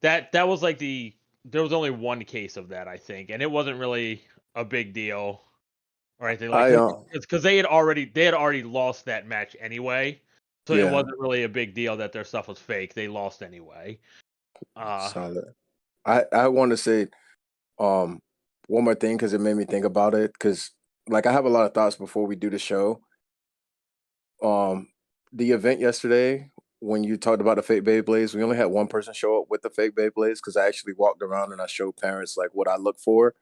that was like there was only one case of that, I think, and it wasn't really a big deal or anything, like, because they had already lost that match anyway, so it wasn't really a big deal that their stuff was fake. They lost anyway. Solid. I want to say one more thing because it made me think about it, because like I have a lot of thoughts before we do the show. The event yesterday, when you talked about the fake Beyblades, we only had one person show up with the fake Beyblades, because I actually walked around and I showed parents like what I look for.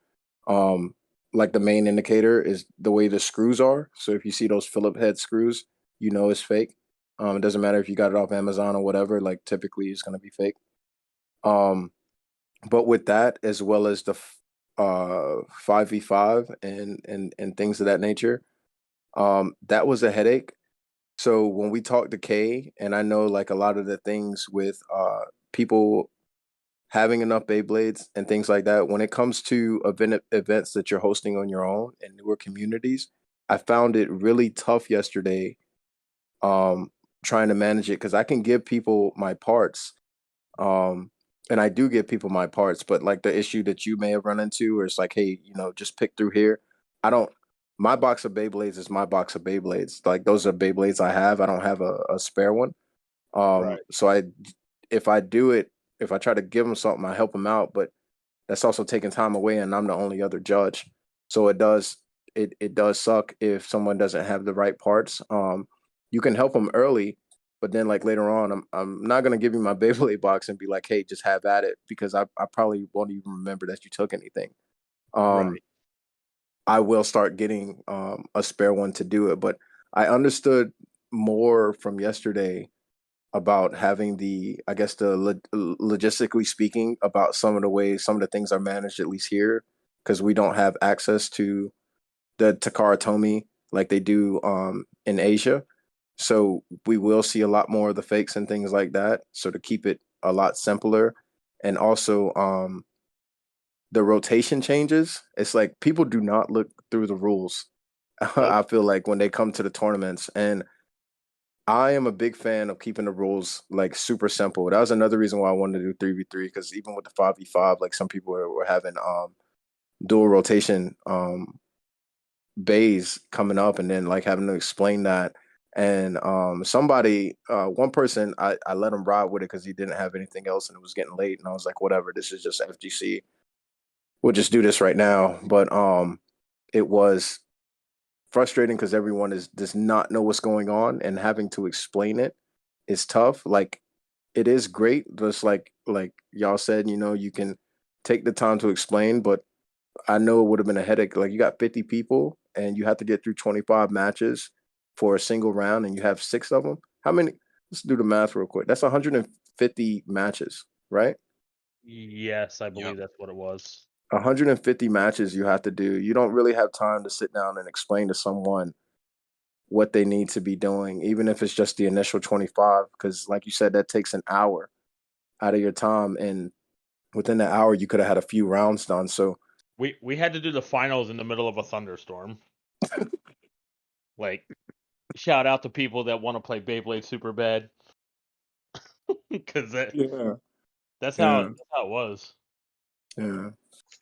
Like the main indicator is the way the screws are. So if you see those Phillip head screws, you know it's fake. It doesn't matter if you got it off Amazon or whatever. Like typically, it's gonna be fake. But with that, as well as the 5v5 and things of that nature, that was a headache. So when we talked to Kay, and I know like a lot of the things with people having enough Beyblades and things like that, when it comes to events that you're hosting on your own and newer communities, I found it really tough yesterday trying to manage it, because I can give people my parts. And I do give people my parts, but like the issue that you may have run into, where it's like, hey, just pick through here. I don't. My box of Beyblades is my box of Beyblades. Like those are Beyblades I have. I don't have a spare one. So if I do it, if I try to give them something, I help them out, but that's also taking time away, and I'm the only other judge. So it does suck if someone doesn't have the right parts. You can help them early, but then like later on, I'm not gonna give you my Beyblade box and be like, hey, just have at it, because I probably won't even remember that you took anything. I will start getting a spare one to do it, but I understood more from yesterday about having I guess logistically speaking, about some of the ways some of the things are managed, at least here, because we don't have access to the Takara Tomy like they do in Asia. So we will see a lot more of the fakes and things like that. So to keep it a lot simpler, and also the rotation changes. It's like people do not look through the rules. I feel like when they come to the tournaments, and I am a big fan of keeping the rules like super simple. That was another reason why I wanted to do 3v3, because even with the 5v5, like some people were having dual rotation bays coming up, and then like having to explain that. And one person, I let him ride with it because he didn't have anything else and it was getting late, and I was like, whatever, this is just FGC. We'll just do this right now. But it was frustrating because everyone does not know what's going on, and having to explain it is tough. Like it is great, just like y'all said, you can take the time to explain, but I know it would have been a headache. Like you got 50 people and you have to get through 25 matches for a single round, and you have 6 of them. How many? Let's do the math real quick. That's 150 matches, right? Yes, I believe that's what it was. 150 matches you have to do. You don't really have time to sit down and explain to someone what they need to be doing, even if it's just the initial 25, because like you said, that takes an hour out of your time, and within that hour you could have had a few rounds done. So we had to do the finals in the middle of a thunderstorm. Like, shout out to people that want to play Beyblade super bad, because that's how it was. Yeah.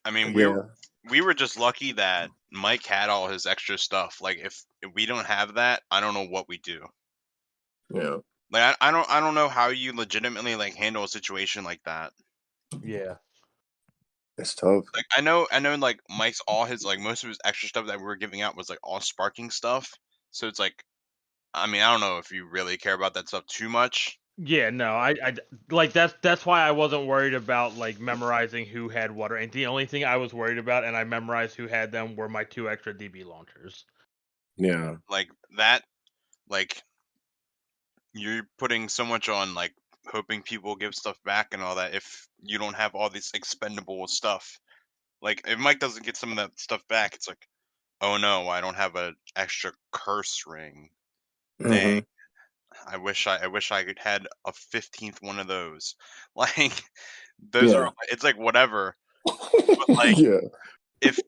I mean, Yeah. we were just lucky that Mike had all his extra stuff. Like if we don't have that, I don't know what we do. Yeah. Like I don't know how you legitimately like handle a situation like that. Yeah. It's tough. Like I know like Mike's all his like most of his extra stuff that we were giving out was like all sparking stuff. So it's like I mean, I don't know if you really care about that stuff too much. Yeah, no, I like that's why I wasn't worried about like memorizing who had what or anything. The only thing I was worried about, and I memorized who had them, were my 2 extra DB launchers. Yeah. Like that, like you're putting so much on like hoping people give stuff back and all that if you don't have all this expendable stuff. Like if Mike doesn't get some of that stuff back, it's like, oh no, I don't have an extra curse ring. Dang. Mm-hmm. I wish I could had a 15th one of those. Like those are Yeah. it's like whatever. But like Yeah. if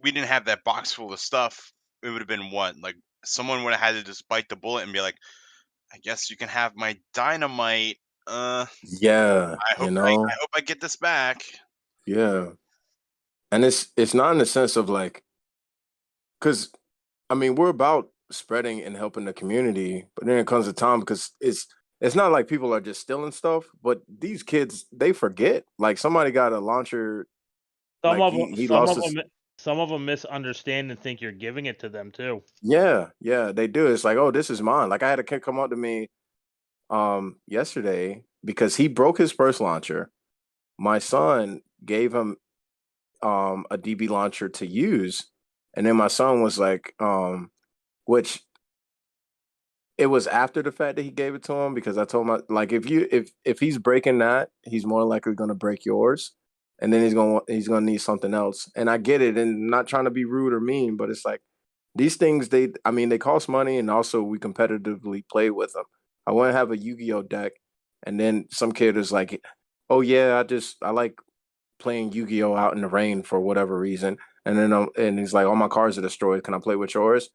we didn't have that box full of stuff, it would have been what? Like someone would have had to just bite the bullet and be like, I guess you can have my dynamite. Yeah. I hope I get this back. Yeah. And it's not in the sense of like, because I mean we're about spreading and helping the community, but then it comes a time because it's not like people are just stealing stuff, but these kids they forget. Like somebody got a launcher, Some like of them, he lost his. some of them misunderstand and think you're giving it to them too. Yeah, yeah, they do. It's like, oh, this is mine. Like I had a kid come up to me yesterday because he broke his first launcher. My son gave him a DB launcher to use, and then my son was like, which it was after the fact that he gave it to him because I told him like if he's breaking that, he's more likely going to break yours, and then he's gonna need something else. And I get it, and not trying to be rude or mean, but it's like these things they cost money, and also we competitively play with them. I want to have a Yu-Gi-Oh deck, and then some kid is like, oh yeah, I like playing Yu-Gi-Oh out in the rain for whatever reason, and then and he's like, all my cards are destroyed. Can I play with yours?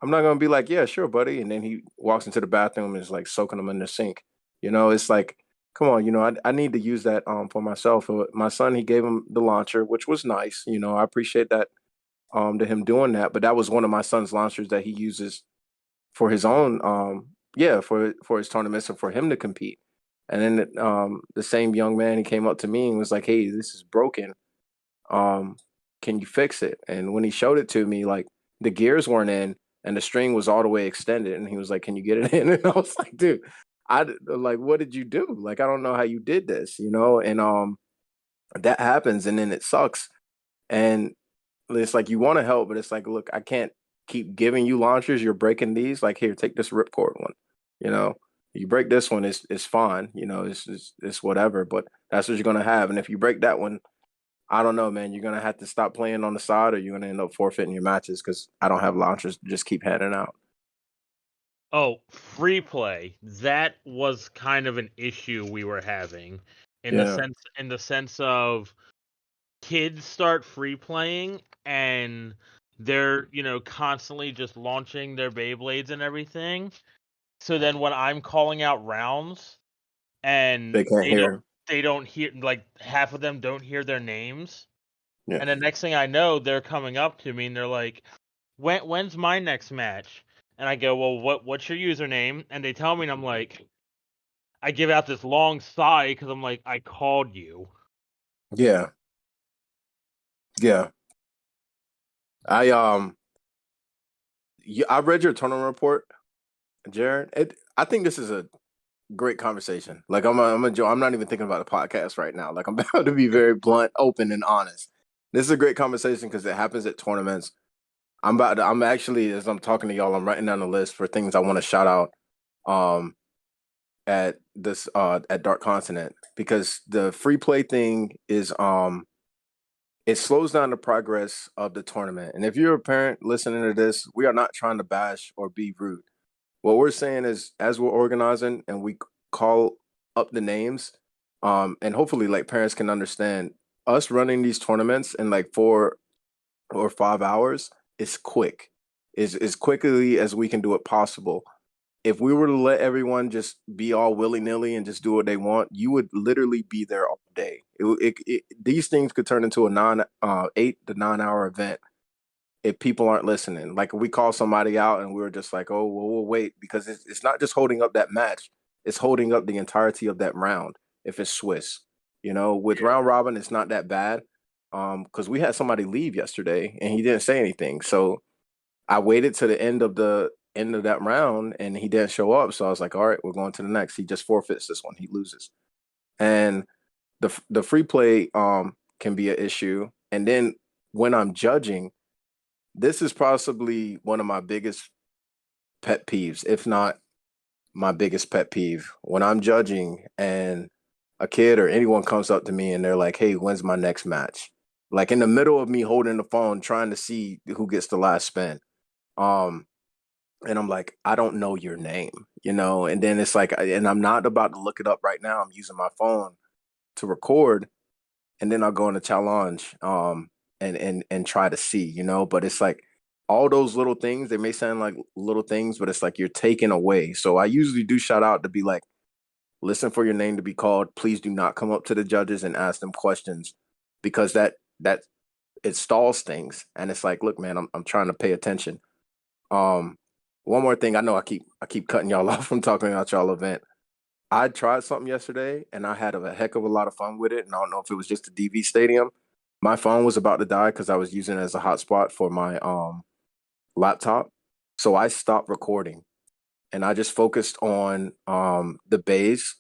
I'm not gonna be like, yeah, sure, buddy. And then he walks into the bathroom and is like soaking them in the sink. It's like, come on, I need to use that for myself. My son, he gave him the launcher, which was nice. I appreciate that to him doing that. But that was one of my son's launchers that he uses for his own for his tournaments and for him to compete. And then the same young man, he came up to me and was like, hey, this is broken. Um, can you fix it? And when he showed it to me, like the gears weren't in and the string was all the way extended. And he was like, can you get it in? And I was like, dude, like, what did you do? Like, I don't know how you did this, And that happens and then it sucks. And it's like you want to help, but it's like, look, I can't keep giving you launchers. You're breaking these. Like, here, take this ripcord one. You know, you break this one, it's fine. It's whatever. But that's what you're gonna have. And if you break that one, I don't know, man. You're gonna have to stop playing on the side, or you're gonna end up forfeiting your matches because I don't have launchers to just keep handing out. Oh, free play. That was kind of an issue we were having Yeah, in the sense of kids start free playing and they're, constantly just launching their Beyblades and everything. So then when I'm calling out rounds and they can't hear. they don't hear, like half of them don't hear their names. Yeah, And the next thing I know, they're coming up to me and they're like, when's my next match? And I go, well, what's your username? And they tell me, and I'm like, I give out this long sigh because I'm like, I called you. yeah, yeah. I I read your tournament report, Jared. I think this is a great conversation. Like I'm not even thinking about a podcast right now. Like I'm about to be very blunt, open, and honest. This is a great conversation because it happens at tournaments. I'm actually, as I'm talking to y'all, I'm writing down a list for things I want to shout out um at Dark Continent because the free play thing is it slows down the progress of the tournament. And if you're a parent listening to this, we are not trying to bash or be rude. What we're saying is as we're organizing and we call up the names, and hopefully like parents can understand us running these tournaments in like 4 or 5 hours is quick. Is as quickly as we can do it possible. if we were to let everyone just be all willy nilly and just do what they want, you would literally be there all day. These things could turn into a 8 to 9 hour event if people aren't listening. Like if we call somebody out and we were just like, oh, well, we'll wait, because it's not just holding up that match, it's holding up the entirety of that round if it's Swiss. With round robin, it's not that bad. Because we had somebody leave yesterday and he didn't say anything. So I waited to the end of that round and he didn't show up. So I was like, all right, we're going to the next. He just forfeits this one. He loses. And the free play can be an issue. And then when I'm judging, this is possibly one of my biggest pet peeves, if not my biggest pet peeve. When I'm judging and a kid or anyone comes up to me and they're like, hey, when's my next match? Like in the middle of me holding the phone, trying to see who gets the last spin. Um, and I'm like, I don't know your name, and then it's like, and I'm not about to look it up right now. I'm using my phone to record, and then I'll go into challenge, and try to see, but it's like all those little things, they may sound like little things, but it's like you're taking away. So I usually do shout out to be like, listen for your name to be called. Please do not come up to the judges and ask them questions, because that it stalls things. And it's like, look, man, I'm trying to pay attention. Um, One more thing. I know I keep cutting y'all off from talking about y'all event. I tried something yesterday and I had a heck of a lot of fun with it. And I don't know if it was just the DV stadium. My phone was about to die because I was using it as a hotspot for my laptop. So I stopped recording and I just focused on the bays.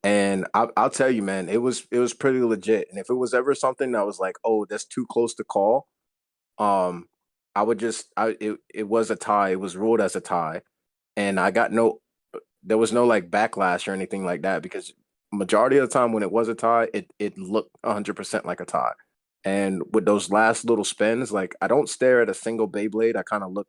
And I'll tell you, man, it was pretty legit. And if it was ever something that was like, oh, that's too close to call, um, I would just it was a tie. It was ruled as a tie, and I got no there was no like backlash or anything like that, because majority of the time when it was a tie, it looked 100% like a tie. And with those last little spins, like I don't stare at a single Beyblade. I kind of look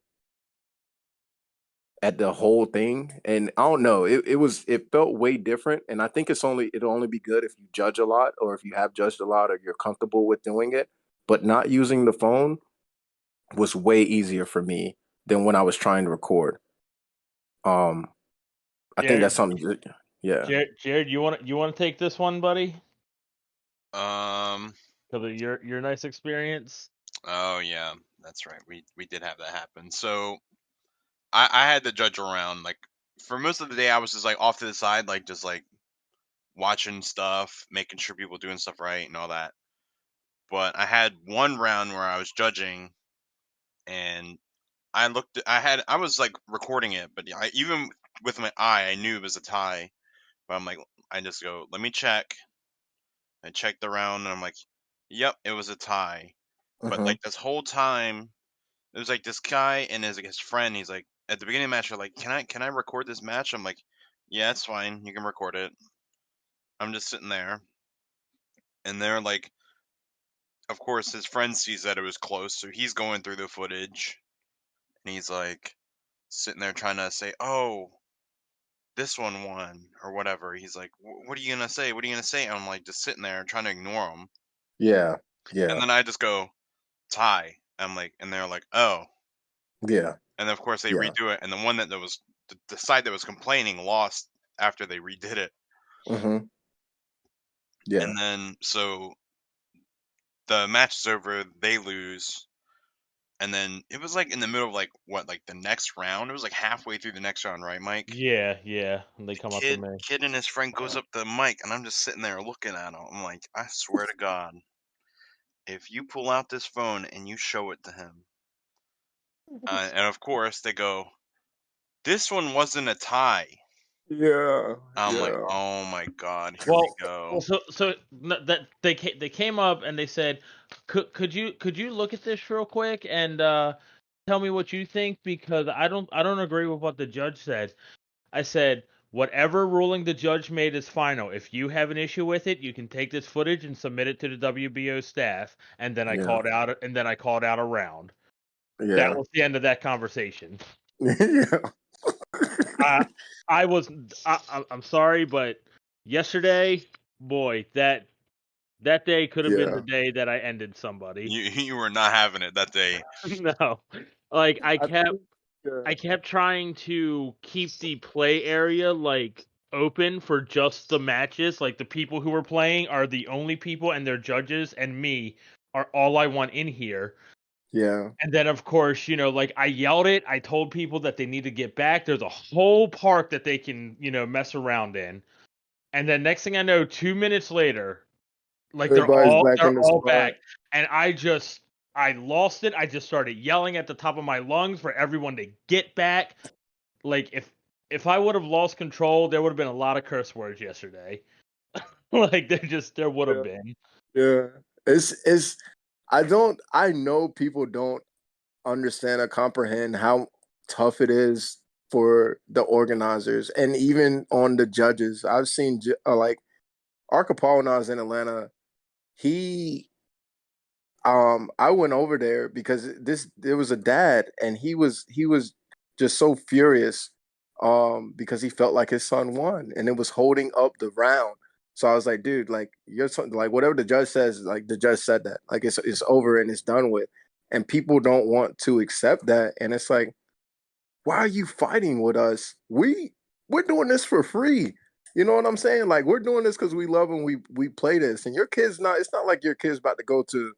at the whole thing, and I don't know. It felt way different, and I think it'll only be good if you judge a lot, or if you have judged a lot, or you're comfortable with doing it. But not using the phone was way easier for me than when I was trying to record. Um, I think that's Jared, something. Yeah. Jared, you want to take this one, buddy? Um. Because of your nice experience. Oh yeah, that's right. We did have that happen. So I had to judge around. Like for most of the day, I was just like off to the side, like just like watching stuff, making sure people doing stuff right and all that. But I had one round where I was judging, and I was like recording it, but I even with my eye, I knew it was a tie. But I'm like, I just go, let me check. I checked the round, and I'm like, yep, it was a tie. But Hmm. like this whole time, it was like this guy and his friend. He's like, at the beginning of the match, they're like, can I record this match? I'm like, yeah, it's fine. You can record it. I'm just sitting there, and they're like, of course, his friend sees that it was close, so he's going through the footage, and he's like sitting there trying to say, oh, this one won or whatever. He's like, what are you gonna say? What are you gonna say? And I'm like just sitting there trying to ignore him, Yeah. and Yeah. then I just go tie. I'm like, and they're like, oh, Yeah. and then of course they Yeah. redo it, and the one that was the side that was complaining lost after they redid it, Hmm. Yeah. and then so the match is over, they lose, and then it was like in the middle of like what, like the next round. It was like halfway through the next round, right, Mike? Yeah. And they The come up to kid, me. kid and his friend goes up to the mic, and I'm just sitting there looking at him. I'm like, I swear to God, if you pull out this phone and you show it to him, and of course they go, this one wasn't a tie. Yeah. I'm like, Yeah. oh my God, here we Well, go. that they came up and they said, could you look at this real quick and tell me what you think, because I don't agree with what the judge said. I said, whatever ruling the judge made is final. If you have an issue with it, you can take this footage and submit it to the WBO staff. And then Yeah. I called out a round. That Yeah. was the end of that conversation. Yeah. I I was I'm sorry, but yesterday, boy, that day could have been the Yeah. day that I ended somebody. You you were not having it that day. No, like I I kept think. I kept trying to keep the play area like open for just the matches. Like the people who were playing are the only people, and their judges and me are all I want in here. Yeah. And then of course, like I yelled it. I told people that they need to get back. There's a whole park that they can, mess around in. And then next thing I know, 2 minutes later, like they're Everybody's all back they're in the all spot. back, and I lost it. I just started yelling at the top of my lungs for everyone to get back. Like if I would have lost control, there would have been a lot of curse words yesterday. Like there would have Yeah. been. Yeah. I know people don't understand or comprehend how tough it is for the organizers and even on the judges. I've seen like Arcapol when I was in Atlanta. He I went over there because there was a dad and he was just so furious because he felt like his son won and it was holding up the round. So I was like, dude, like your son, like whatever the judge says, like the judge said that. Like it's over and it's done with. And people don't want to accept that. And it's like, why are you fighting with us? We're doing this for free. You know what I'm saying? Like we're doing this because we love and we play this. And your kid's not. It's not like your kid's about to go to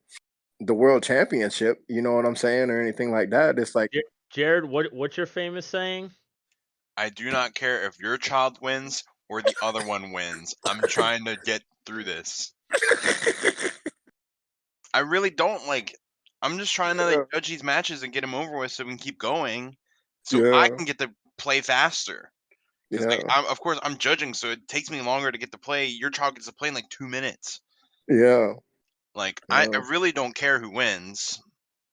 the world championship. You know what I'm saying, or anything like that. It's like, Jared, what's your famous saying? I do not care if your child wins or the other one wins. I'm trying to get through this. I really don't like. I'm just trying to like judge these matches and get them over with so we can keep going, so I yeah, can get to play faster. Because like, yeah, of course, I'm judging, so it takes me longer to get to play. Your child gets to play in like 2 minutes. yeah, Like, I yeah, really don't care who wins.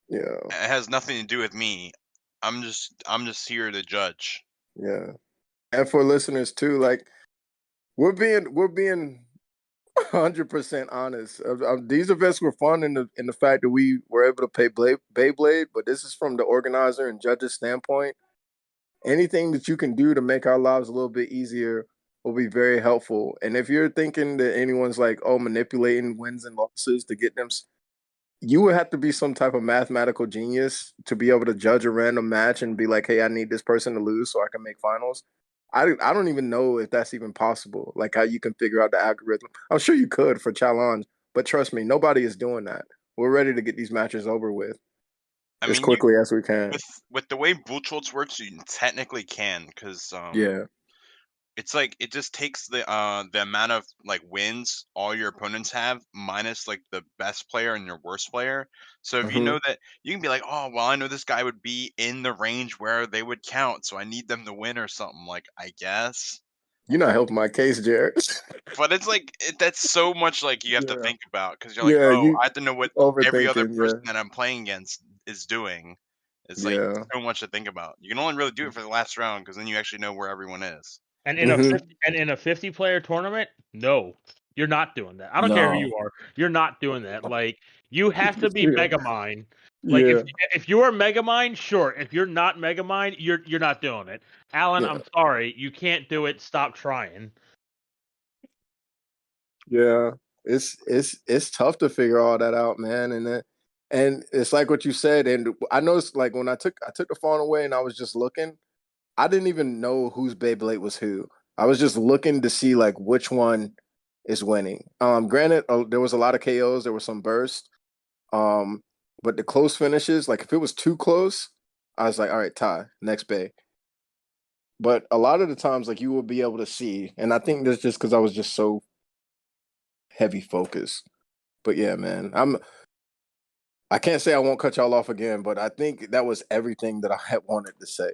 yeah, It has nothing to do with me. I'm just here to judge. yeah. And for listeners too, like we're being 100% honest. These events were fun in the fact that we were able to play Beyblade, but this is from the organizer and judges standpoint. Anything that you can do to make our lives a little bit easier will be very helpful. And if you're thinking that anyone's like, oh, manipulating wins and losses to get them, you would have to be some type of mathematical genius to be able to judge a random match and be like, hey, I need this person to lose so I can make finals. I don't even know if that's even possible, like how you can figure out the algorithm. I'm sure you could for challenge, but trust me, nobody is doing that. We're ready to get these matches over with I as mean, you quickly as we can. with the way Buchholz works, you technically can, because Yeah. it's like it just takes the amount of like wins all your opponents have minus like the best player and your worst player. So if you Hmm. know that, you can be like, oh well, I know this guy would be in the range where they would count, so I need them to win or something. Like, I guess. You're not helping my case, Jared. But it's like that's so much like you have to Yeah. think about, because you're like, Yeah, oh, you I have to know what every other overthinking. person Yeah. that I'm playing against is doing. It's like Yeah. so much to think about. You can only really do it for the last round, because then you actually know where everyone is. And Hmm. in a 50-player tournament, no, you're not doing that. I don't care who No. you are. You're not doing that. Like you have to be Yeah. Megamind. Like Yeah. if you are Megamind, sure. If you're not Megamind, you're not doing it. Alan, Yeah. I'm sorry, you can't do it. Stop trying. Yeah. It's tough to figure all that out, man. And it's like what you said. And I noticed like when I took the phone away and I was just looking, I didn't even know whose Beyblade was who. I was just looking to see like which one is winning. Granted, there was a lot of KOs, there was some bursts. Um, but the close finishes, like if it was too close, I was like, all right, tie, next Bay. But a lot of the times, like you will be able to see, and I think that's just because I was just so heavy focused. But yeah, man, I can't say I won't cut y'all off again, but I think that was everything that I had wanted to say.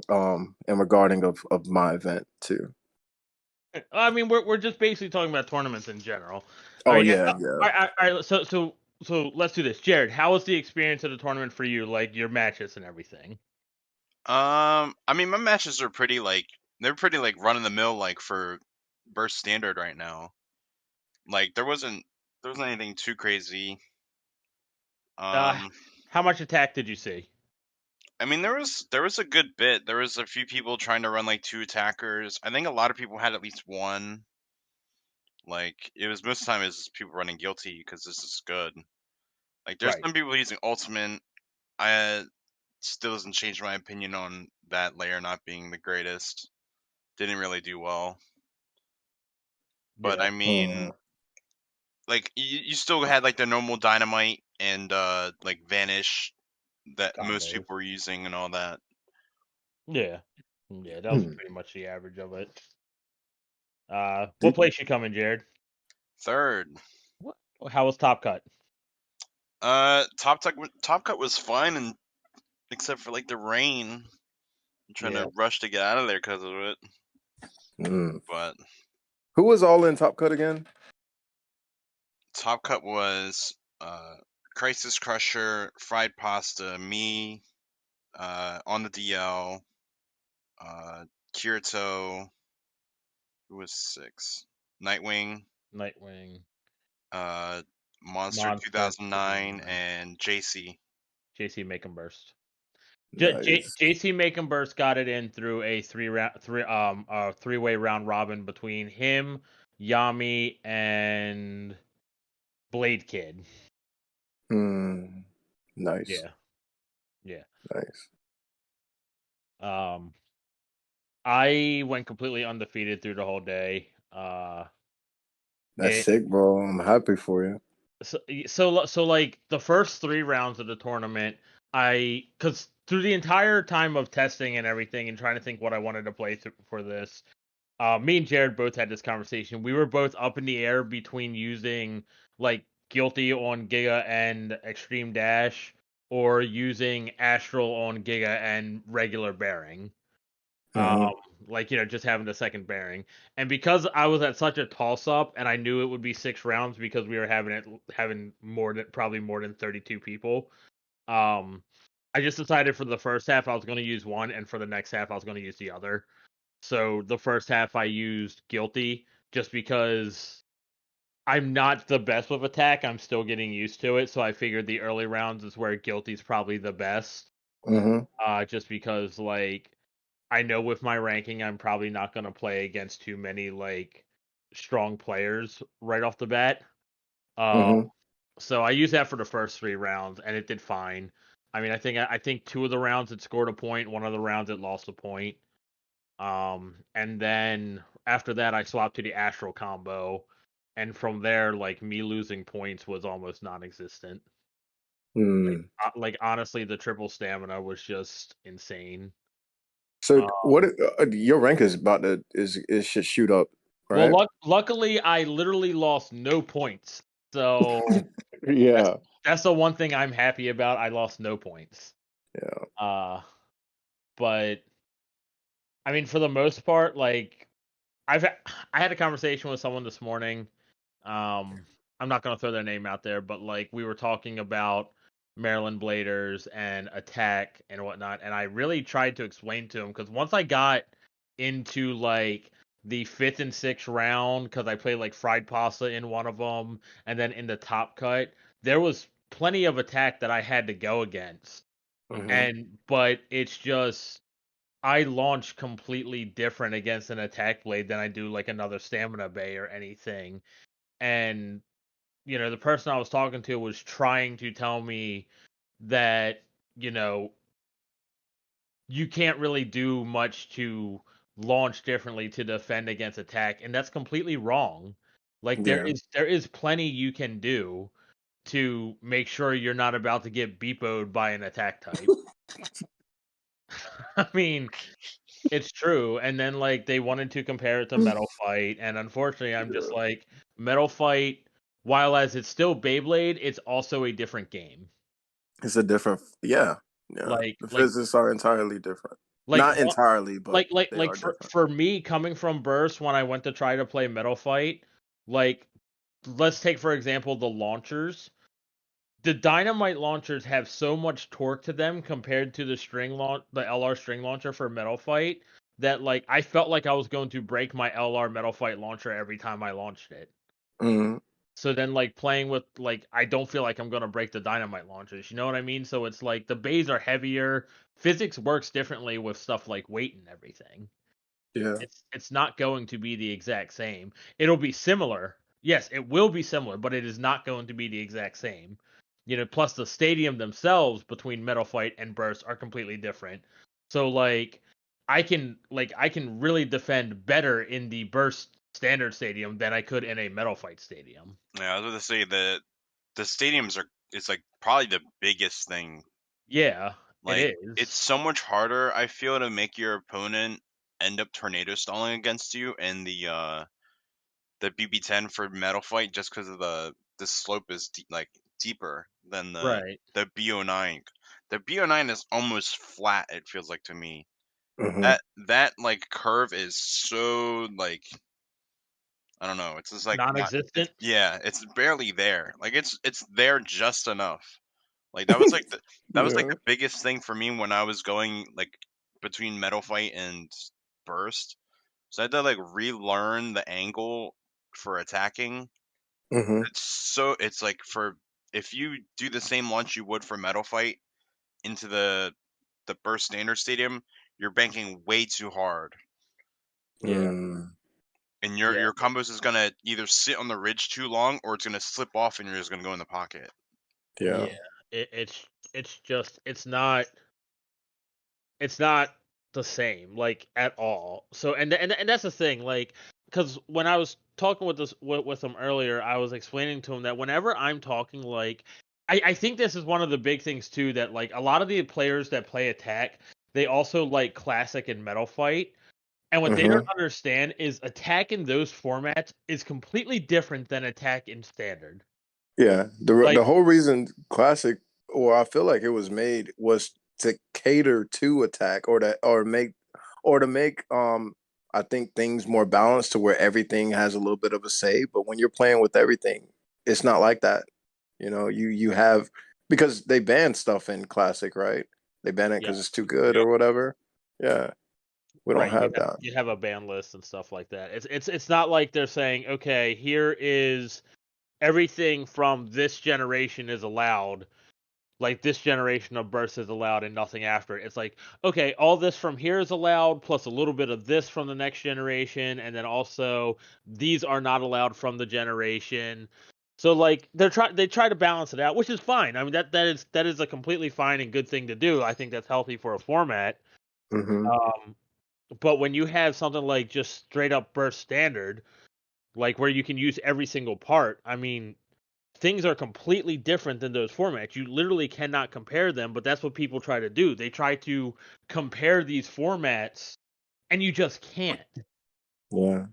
In regarding of my event too. I mean, we're just basically talking about tournaments in general. I Oh mean, yeah, yeah. all right. So let's do this, Jared. How was the experience of the tournament for you? Like your matches and everything. I mean, my matches are pretty like they're pretty like run of the mill like for burst standard right now. Like there wasn't anything too crazy. Uh, Um, how much attack did you see? I mean, there was a good bit. There was a few people trying to run like two attackers. I think a lot of people had at least one. Like, it was most of the time is people running guilty because this is good. Like, there's Right. some people using ultimate. I still doesn't change my opinion on that layer not being the greatest. Didn't really do well. But Yeah. I mean, like you still had like the normal dynamite and like vanish that most Combos. people were using and all that. Yeah. Yeah, that was pretty much the average of it. What place you coming, Jared? Third. What? How was Top Cut? Top Cut was fine, and except for like the rain. I'm trying to rush to get out of there because of it. But who was all in Top Cut again? Top Cut was Crisis Crusher, Fried Pasta, me, on the DL, Kirito. Who was 6? Nightwing. Monster 2009 and JC. JC Make 'em Burst. Nice. JC Make 'em Burst got it in through a three-way round robin between him, Yami, and Blade Kid. Nice. Yeah. Nice. I went completely undefeated through the whole day. That's sick, bro. I'm happy for you. So like the first 3 rounds of the tournament, because through the entire time of testing and everything and trying to think what I wanted to play for this, me and Jared both had this conversation. We were both up in the air between using like Guilty on Giga and Extreme Dash, or using Astral on Giga and regular bearing. Like, just having the second bearing. And because I was at such a toss up and I knew it would be 6 rounds because we were having probably more than 32 people. I just decided for the first half I was going to use one, and for the next half I was going to use the other. So the first half I used Guilty just because I'm not the best with attack. I'm still getting used to it. So I figured the early rounds is where Guilty's probably the best. Just because, like, I know with my ranking, I'm probably not going to play against too many, like, strong players right off the bat. So I used that for the first 3 rounds, and it did fine. I mean, I think 2 of the rounds it scored a point, 1 of the rounds it lost a point. And then after that, I swapped to the Astral combo, and from there, like, me losing points was almost non-existent. Like honestly, the triple stamina was just insane. So what? Your rank is about to should shoot up, right? Well, luckily, I literally lost no points. So yeah, that's the one thing I'm happy about. I lost no points. Yeah. But I mean, for the most part, like I had a conversation with someone this morning. I'm not gonna throw their name out there, but like we were talking about Maryland Bladers and attack and whatnot, and I really tried to explain to him, because once I got into like the 5th and 6th round, because I played like Fried Pasta in one of them, and then in the Top Cut, there was plenty of attack that I had to go against, but it's just I launch completely different against an attack blade than I do like another stamina bay or anything. And the person I was talking to was trying to tell me that, you can't really do much to launch differently to defend against attack, and that's completely wrong. Like there is plenty you can do to make sure you're not about to get beepoed by an attack type. I mean, it's true. And then like they wanted to compare it to Metal Fight, and unfortunately I'm just like, Metal Fight, while as it's still Beyblade, it's also a different game. It's a different, yeah. Like the physics are entirely different. Not entirely, but they are different. For me, coming from Burst, when I went to try to play Metal Fight, like, let's take for example the launchers. The dynamite launchers have so much torque to them compared to the LR string launcher for Metal Fight, that like I felt like I was going to break my LR Metal Fight launcher every time I launched it. So then, like, playing with, like, I don't feel like I'm going to break the dynamite launchers. You know what I mean? So it's like the bays are heavier. Physics works differently with stuff like weight and everything. Yeah. It's not going to be the exact same. It'll be similar. Yes, it will be similar, but it is not going to be the exact same. plus the stadium themselves between Metal Fight and Burst are completely different. So like I can really defend better in the Burst standard stadium than I could in a Metal Fight stadium. Yeah, I was going to say that the stadiums it's like probably the biggest thing. Yeah, like it is. it's so much harder, I feel, to make your opponent end up tornado stalling against you in the BB10 for Metal Fight, just because of the slope is deeper than Right. the BO9. The BO9 is almost flat, it feels like to me. Mm-hmm. That like curve is so like, I don't know. It's just like Non-existent. it's barely there. Like it's there just enough. Like that was like Yeah. the biggest thing for me when I was going like between Metal Fight and Burst. So I had to like relearn the angle for attacking. Mm-hmm. It's like, for if you do the same launch you would for Metal Fight into the Burst Standard Stadium, you're banking way too hard. Yeah. And Yeah. your combos is gonna either sit on the ridge too long, or it's gonna slip off and you're just gonna go in the pocket. Yeah. It's just it's not the same like at all. So and that's the thing, like, because when I was talking with him earlier, I was explaining to him that whenever I'm talking, like, I think this is one of the big things too, that like a lot of the players that play attack, they also like classic and Metal Fight. And what they don't Mm-hmm. understand is attack in those formats is completely different than attack in standard. Yeah. The Like, whole reason classic, or I feel like it was made, was to cater to attack, or to make I think things more balanced to where everything has a little bit of a say. But when you're playing with everything, it's not like that. You have, because they banned stuff in classic, right? They ban it yeah, because it's too good Yep. or whatever. Yeah. We don't right. have that. You have a ban list and stuff like that. It's not like they're saying, okay, here is everything from this generation is allowed. Like, this generation of bursts is allowed and nothing after it. It's like, okay, all this from here is allowed, plus a little bit of this from the next generation, and then also these are not allowed from the generation. So like they try to balance it out, which is fine. I mean, that is a completely fine and good thing to do. I think that's healthy for a format. Mm-hmm. Um, but when you have something like just straight up burst standard, like where you can use every single part, I mean, things are completely different than those formats. You literally cannot compare them, but that's what people try to do. They try to compare these formats, and you just can't. Yeah.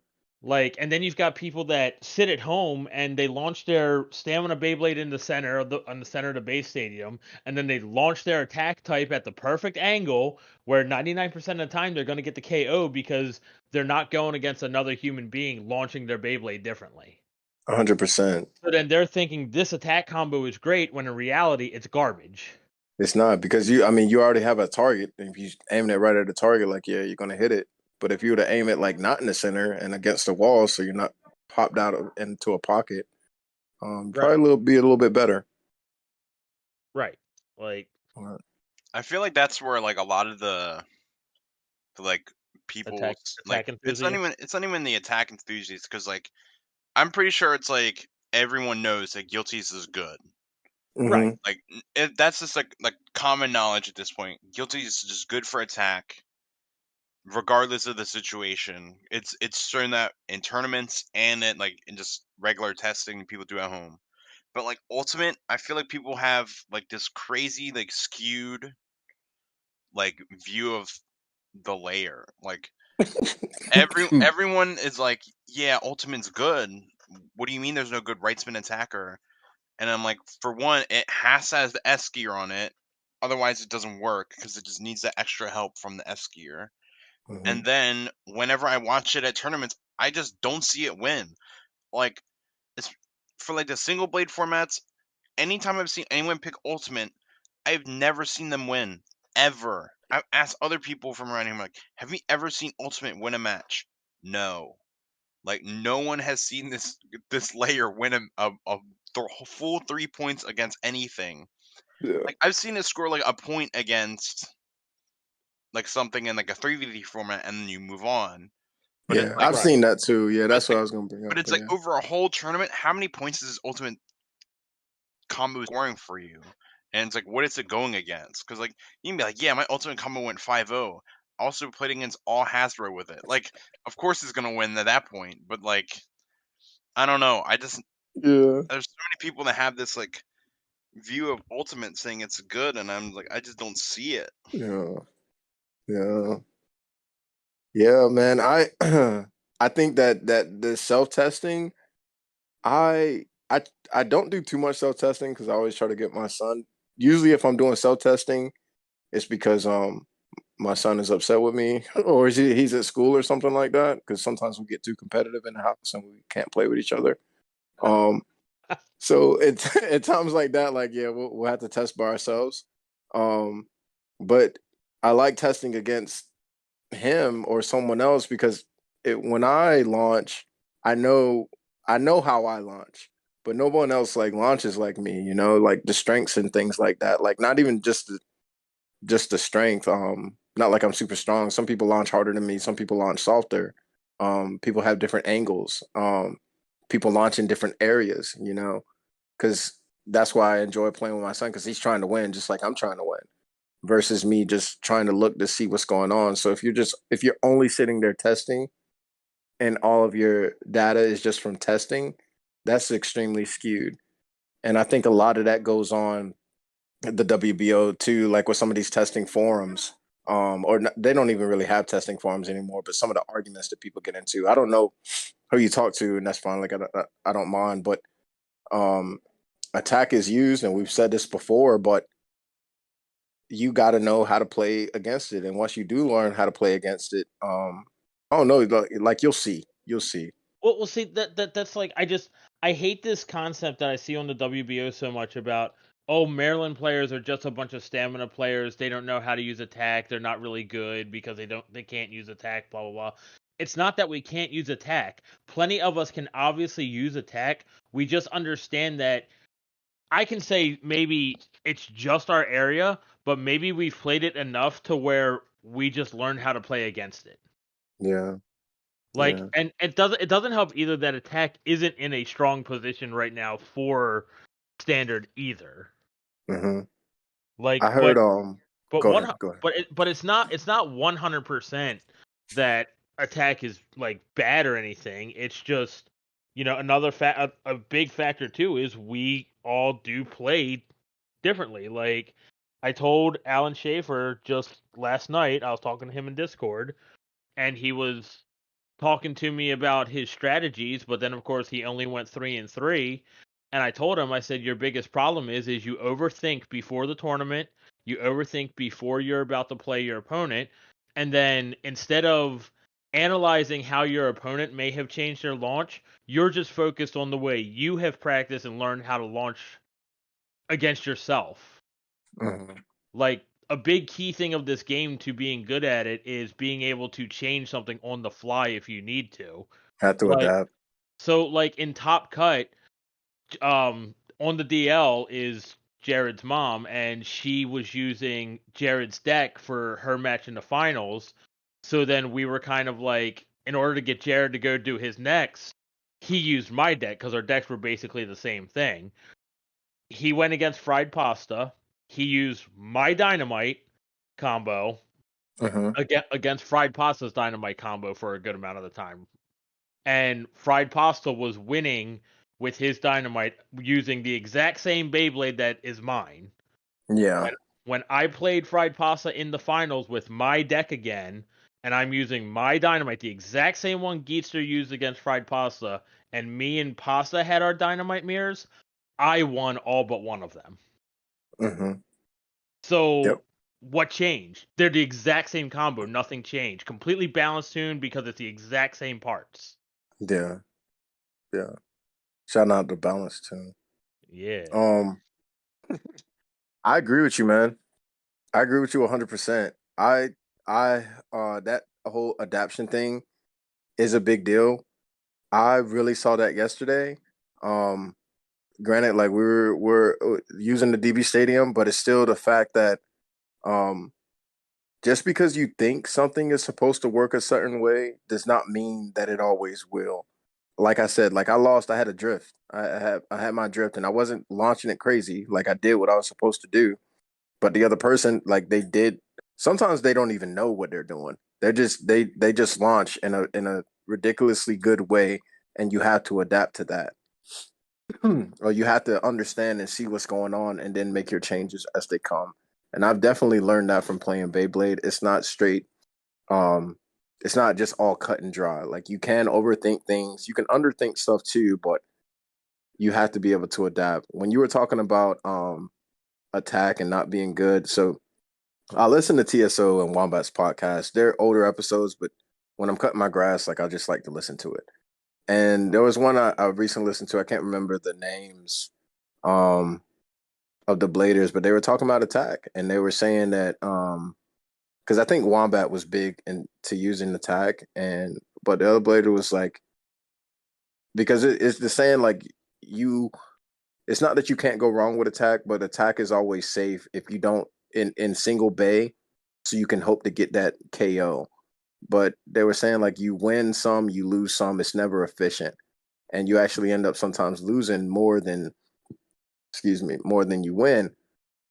Like, and then you've got people that sit at home and they launch their stamina Beyblade in the center on the center of the base stadium, and then they launch their attack type at the perfect angle where 99% of the time they're going to get the KO because they're not going against another human being launching their Beyblade differently. 100%. So then they're thinking this attack combo is great when in reality it's garbage. It's not, because you already have a target. If you aiming it right at the target, like, yeah, you're gonna hit it. But if you were to aim it like not in the center and against the wall, so you're not popped out into a pocket, Right. probably be a little bit better. Right. Like, I feel like that's where like a lot of like people like attack enthusiast. it's not even the attack enthusiasts, because like I'm pretty sure it's like everyone knows that Guilty's is good. Right. Like that's just like common knowledge at this point. Guilty is just good for attack, regardless of the situation. It's shown that in tournaments and in just regular testing people do at home. But like ultimate, I feel like people have like this crazy like skewed like view of the layer. Like everyone is like, yeah, ultimate's good. What do you mean there's no good right spin attacker? And I'm like, for one, it has to have the S gear on it. Otherwise, it doesn't work because it just needs that extra help from the S gear. And then whenever I watch it at tournaments, I just don't see it win. Like, it's for like the single blade formats. Anytime I've seen anyone pick ultimate, I've never seen them win ever. I've asked other people from around here, I'm like, have you ever seen ultimate win a match? No. Like no one has seen this layer win a full 3 points against anything. Yeah. Like I've seen it score like a point against like something in like a 3v3 format, and then you move on. But it's Yeah, like I've seen that too. Yeah, but it's that's what like I was gonna bring up. but it's But like yeah. over a whole tournament, how many points does Ultimate combo is scoring for you, and it's like, what is it going against? Because like you can be like, yeah, my ultimate combo went 5-0. Also played against all Hasbro with it. Like, of course it's gonna win at that point, but like, I don't know. Yeah. There's so many people that have this like view of ultimate saying it's good, and I'm like, I just don't see it. Yeah. Yeah. Yeah, man. I think that the self-testing, I I I don't do too much self-testing because I always try to get my son. Usually if I'm doing self-testing, it's because my son is upset with me or he's at school or something like that because sometimes we get too competitive in the house and we can't play with each other. Um so it at times like that, like yeah, we'll have to test by ourselves. Um but I like testing against him or someone else because when I launch, I know I know how I launch, but no one else like launches like me. You know, like the strengths and things like that. Like not even just the strength. Not like I'm super strong. Some people launch harder than me. Some people launch softer. People have different angles. People launch in different areas. You know, because that's why I enjoy playing with my son because he's trying to win just like I'm trying to win versus me just trying to look to see what's going on. So if you're only sitting there testing and all of your data is just from testing, that's extremely skewed. And I think a lot of that goes on the WBO too, like with some of these testing forums. They don't even really have testing forums anymore, but some of the arguments that people get into, I don't know who you talk to, and that's fine. Like I don't mind, but um, attack is used, and we've said this before, but you got to know how to play against it. And once you do learn how to play against it, I don't know, like you'll see. Well, see that's like I hate this concept that I see on the WBO so much about, oh, Maryland players are just a bunch of stamina players. They don't know how to use attack. They're not really good because they can't use attack. Blah blah blah. It's not that we can't use attack. Plenty of us can obviously use attack. We just understand that I can say maybe it's just our area, but maybe we've played it enough to where we just learned how to play against it. Yeah, Like, yeah, and it doesn't help either that attack isn't in a strong position right now for standard either. hmm Like, I heard. but Go one ahead. Go ahead. but it's not 100% that attack is like bad or anything. It's just, another a big factor too is we all do play differently. Like, I told Alan Schaefer just last night, I was talking to him in Discord, and he was talking to me about his strategies, but then of course he only went 3-3. And I told him, I said, your biggest problem is you overthink before the tournament, you overthink before you're about to play your opponent, and then instead of analyzing how your opponent may have changed their launch, you're just focused on the way you have practiced and learned how to launch against yourself. hmm Like, a big key thing of this game to being good at it is being able to change something on the fly if you need to. Had to Like, adapt. so like in Top Cut, on the DL is Jared's mom, and she was using Jared's deck for her match in the finals. So then we were kind of like, in order to get Jared to go do his next, he used my deck because our decks were basically the same thing. He went against Fried Pasta. He used my Dynamite combo hmm against Fried Pasta's Dynamite combo for a good amount of the time. And Fried Pasta was winning with his Dynamite using the exact same Beyblade that is mine. Yeah. When I played Fried Pasta in the finals with my deck again, and I'm using my Dynamite, the exact same one Geetster used against Fried Pasta, and me and Pasta had our Dynamite mirrors, I won all but one of them. hmm So Yep. what changed? They're the exact same combo. Nothing changed. Completely balanced tune because it's the exact same parts. Yeah. Yeah. Shout out to Balance too. Yeah. Um, I agree with you, man. I agree with you 100%. I that whole adaption thing is a big deal. I really saw that yesterday. Um, Granted, like we're using the DB Stadium, but it's still the fact that um, just because you think something is supposed to work a certain way does not mean that it always will. like I said, like I lost. I had a drift. I had my drift, and I wasn't launching it crazy. Like I did what I was supposed to do. But the other person, like they did. Sometimes they don't even know what they're doing. They just launch in a ridiculously good way, and you have to adapt to that. Or you have to understand and see what's going on, and then make your changes as they come. And I've definitely learned that from playing Beyblade. It's not straight. Um, it's not just all cut and dry. Like you can overthink things. You can underthink stuff too, but you have to be able to adapt. When you were talking about attack and not being good, so I listen to TSO and Wombat's podcast. They're older episodes, but when I'm cutting my grass, like I just like to listen to it. And there was one I recently listened to. I can't remember the names um, of the bladers, but they were talking about attack, and they were saying that because I think Wombat was big into using attack, and but the other blader was like because it's the saying like you. It's not that you can't go wrong with attack, but attack is always safe if you don't in single bay, so you can hope to get that KO. But they were saying like you win some, you lose some. It's never efficient, and you actually end up sometimes losing more than more than you win.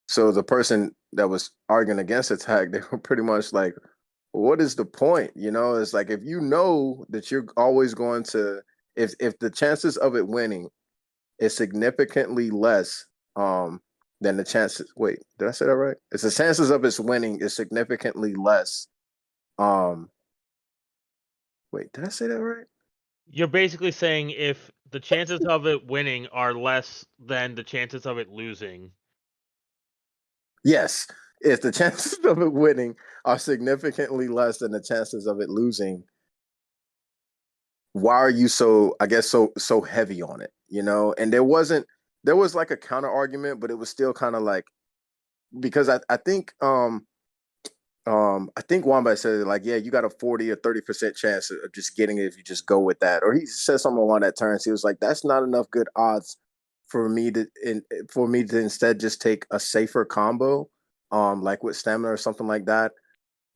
So the person that was arguing against attack, they were pretty much like, "What is the point?" You know, it's like if you know that you're always going to, if the chances of it winning is significantly less than the chances. Wait, did I say that right? It's the chances of its winning is significantly less. Um, wait, did I say that right? You're basically saying if the chances of it winning are less than the chances of it losing. Yes. If the chances of it winning are significantly less than the chances of it losing, why are you so I guess so heavy on it? You know, and there was like a counter argument, but it was still kind of like because I think Wombat said like, yeah, you got a 40 or 30% chance of just getting it if you just go with that. Or he said something along that terms. He was like, that's not enough good odds for me to instead just take a safer combo, like with stamina or something like that,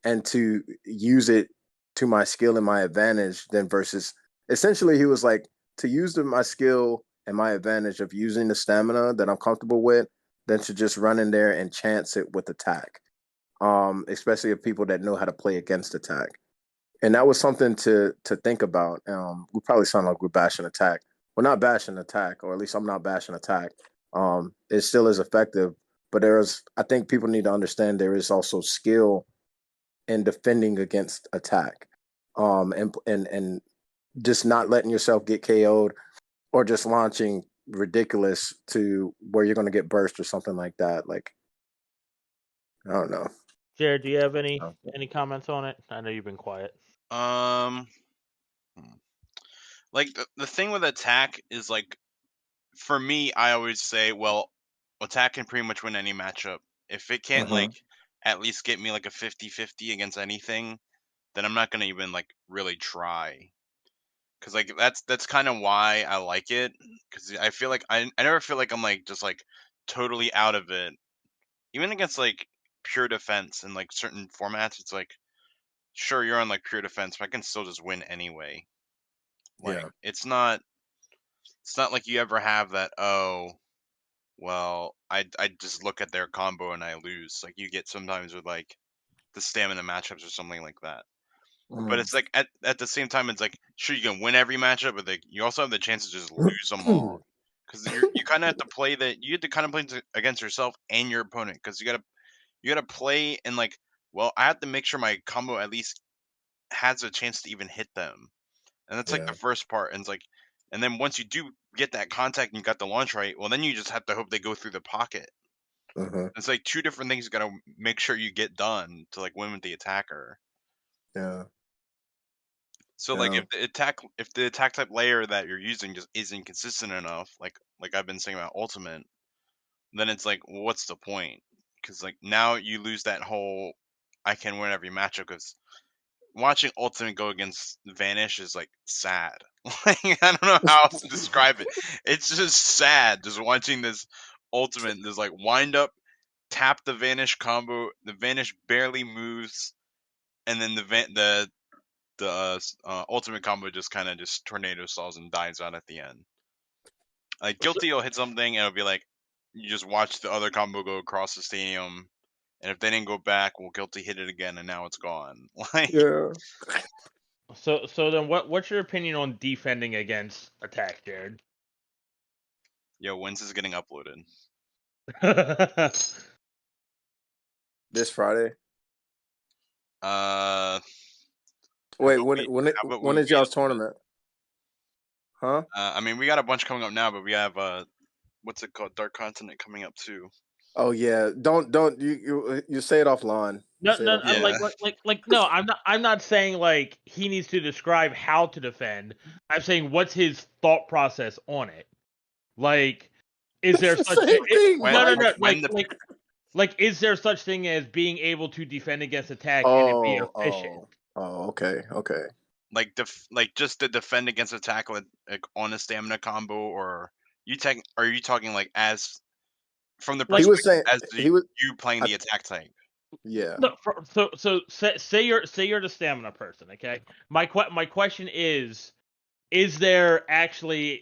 and to use it to my skill and my advantage than versus essentially he was like to use my skill and my advantage of using the stamina that I'm comfortable with than to just run in there and chance it with attack, especially if people that know how to play against attack. And that was something to think about. We probably sound like we're bashing attack. We're not bashing attack, or at least I'm not bashing attack. It still is effective, but I think people need to understand there is also skill in defending against attack, and just not letting yourself get KO'd or just launching ridiculous to where you're going to get burst or something like that. Like I don't know. Jared, do you have any comments on it? I know you've been quiet. Um, like the thing with attack is like for me, I always say, well, attack can pretty much win any matchup. If it can't Uh-huh. like at least get me like a 50-50 against anything, then I'm not gonna even like really try. Cause like that's kind of why I like it. Cause I feel like I never feel like I'm like just like totally out of it. Even against like pure defense and like certain formats, it's like sure you're on like pure defense, but I can still just win anyway. Like Yeah. it's not like you ever have that, oh, well, I just look at their combo and I lose. Like you get sometimes with like the stamina matchups or something like that. But Mm. it's like at the same time, it's like sure you can win every matchup, but like you also have the chance to just lose them all because you kind of have to play that. You have to kind of play against yourself and your opponent because you gotta play and like well I have to make sure my combo at least has a chance to even hit them, and that's like Yeah. the first part. And it's like, and then once you do get that contact and you got the launch right, well then you just have to hope they go through the pocket. Uh-huh. It's like two different things you gotta make sure you get done to like win with the attacker. Yeah. So like Yeah. if the attack type layer that you're using just isn't consistent enough, like I've been saying about ultimate, then it's like well, what's the point? Because like now you lose that whole I can win every matchup because watching ultimate go against Vanish is like sad. Like I don't know how else to describe it. It's just sad just watching this ultimate. There's like wind up, tap the Vanish combo. The Vanish barely moves, and then the the ultimate combo just kind of just tornado stalls and dies out at the end. Like Guilty will hit something and it'll be like you just watch the other combo go across the stadium, and if they didn't go back, well, Guilty hit it again and now it's gone. Like Yeah. So then what's your opinion on defending against attack, Jared? Yo, when's this getting uploaded? This Friday. Wait, when is y'all's tournament? Huh? I mean, we got a bunch coming up now, but we have what's it called? Dark Continent coming up too. Oh yeah. Don't you say it offline. No, Say it no, offline. no. I'm not saying like he needs to describe how to defend. I'm saying what's his thought process on it. Like, is there It's the such same thing, like is there such thing as being able to defend against attack and it be efficient? Okay. Like just to defend against attack like on a stamina combo, or are you talking like as from the He was perspective saying you playing the attack type? Yeah. No, so say you're the stamina person, okay? My question is there actually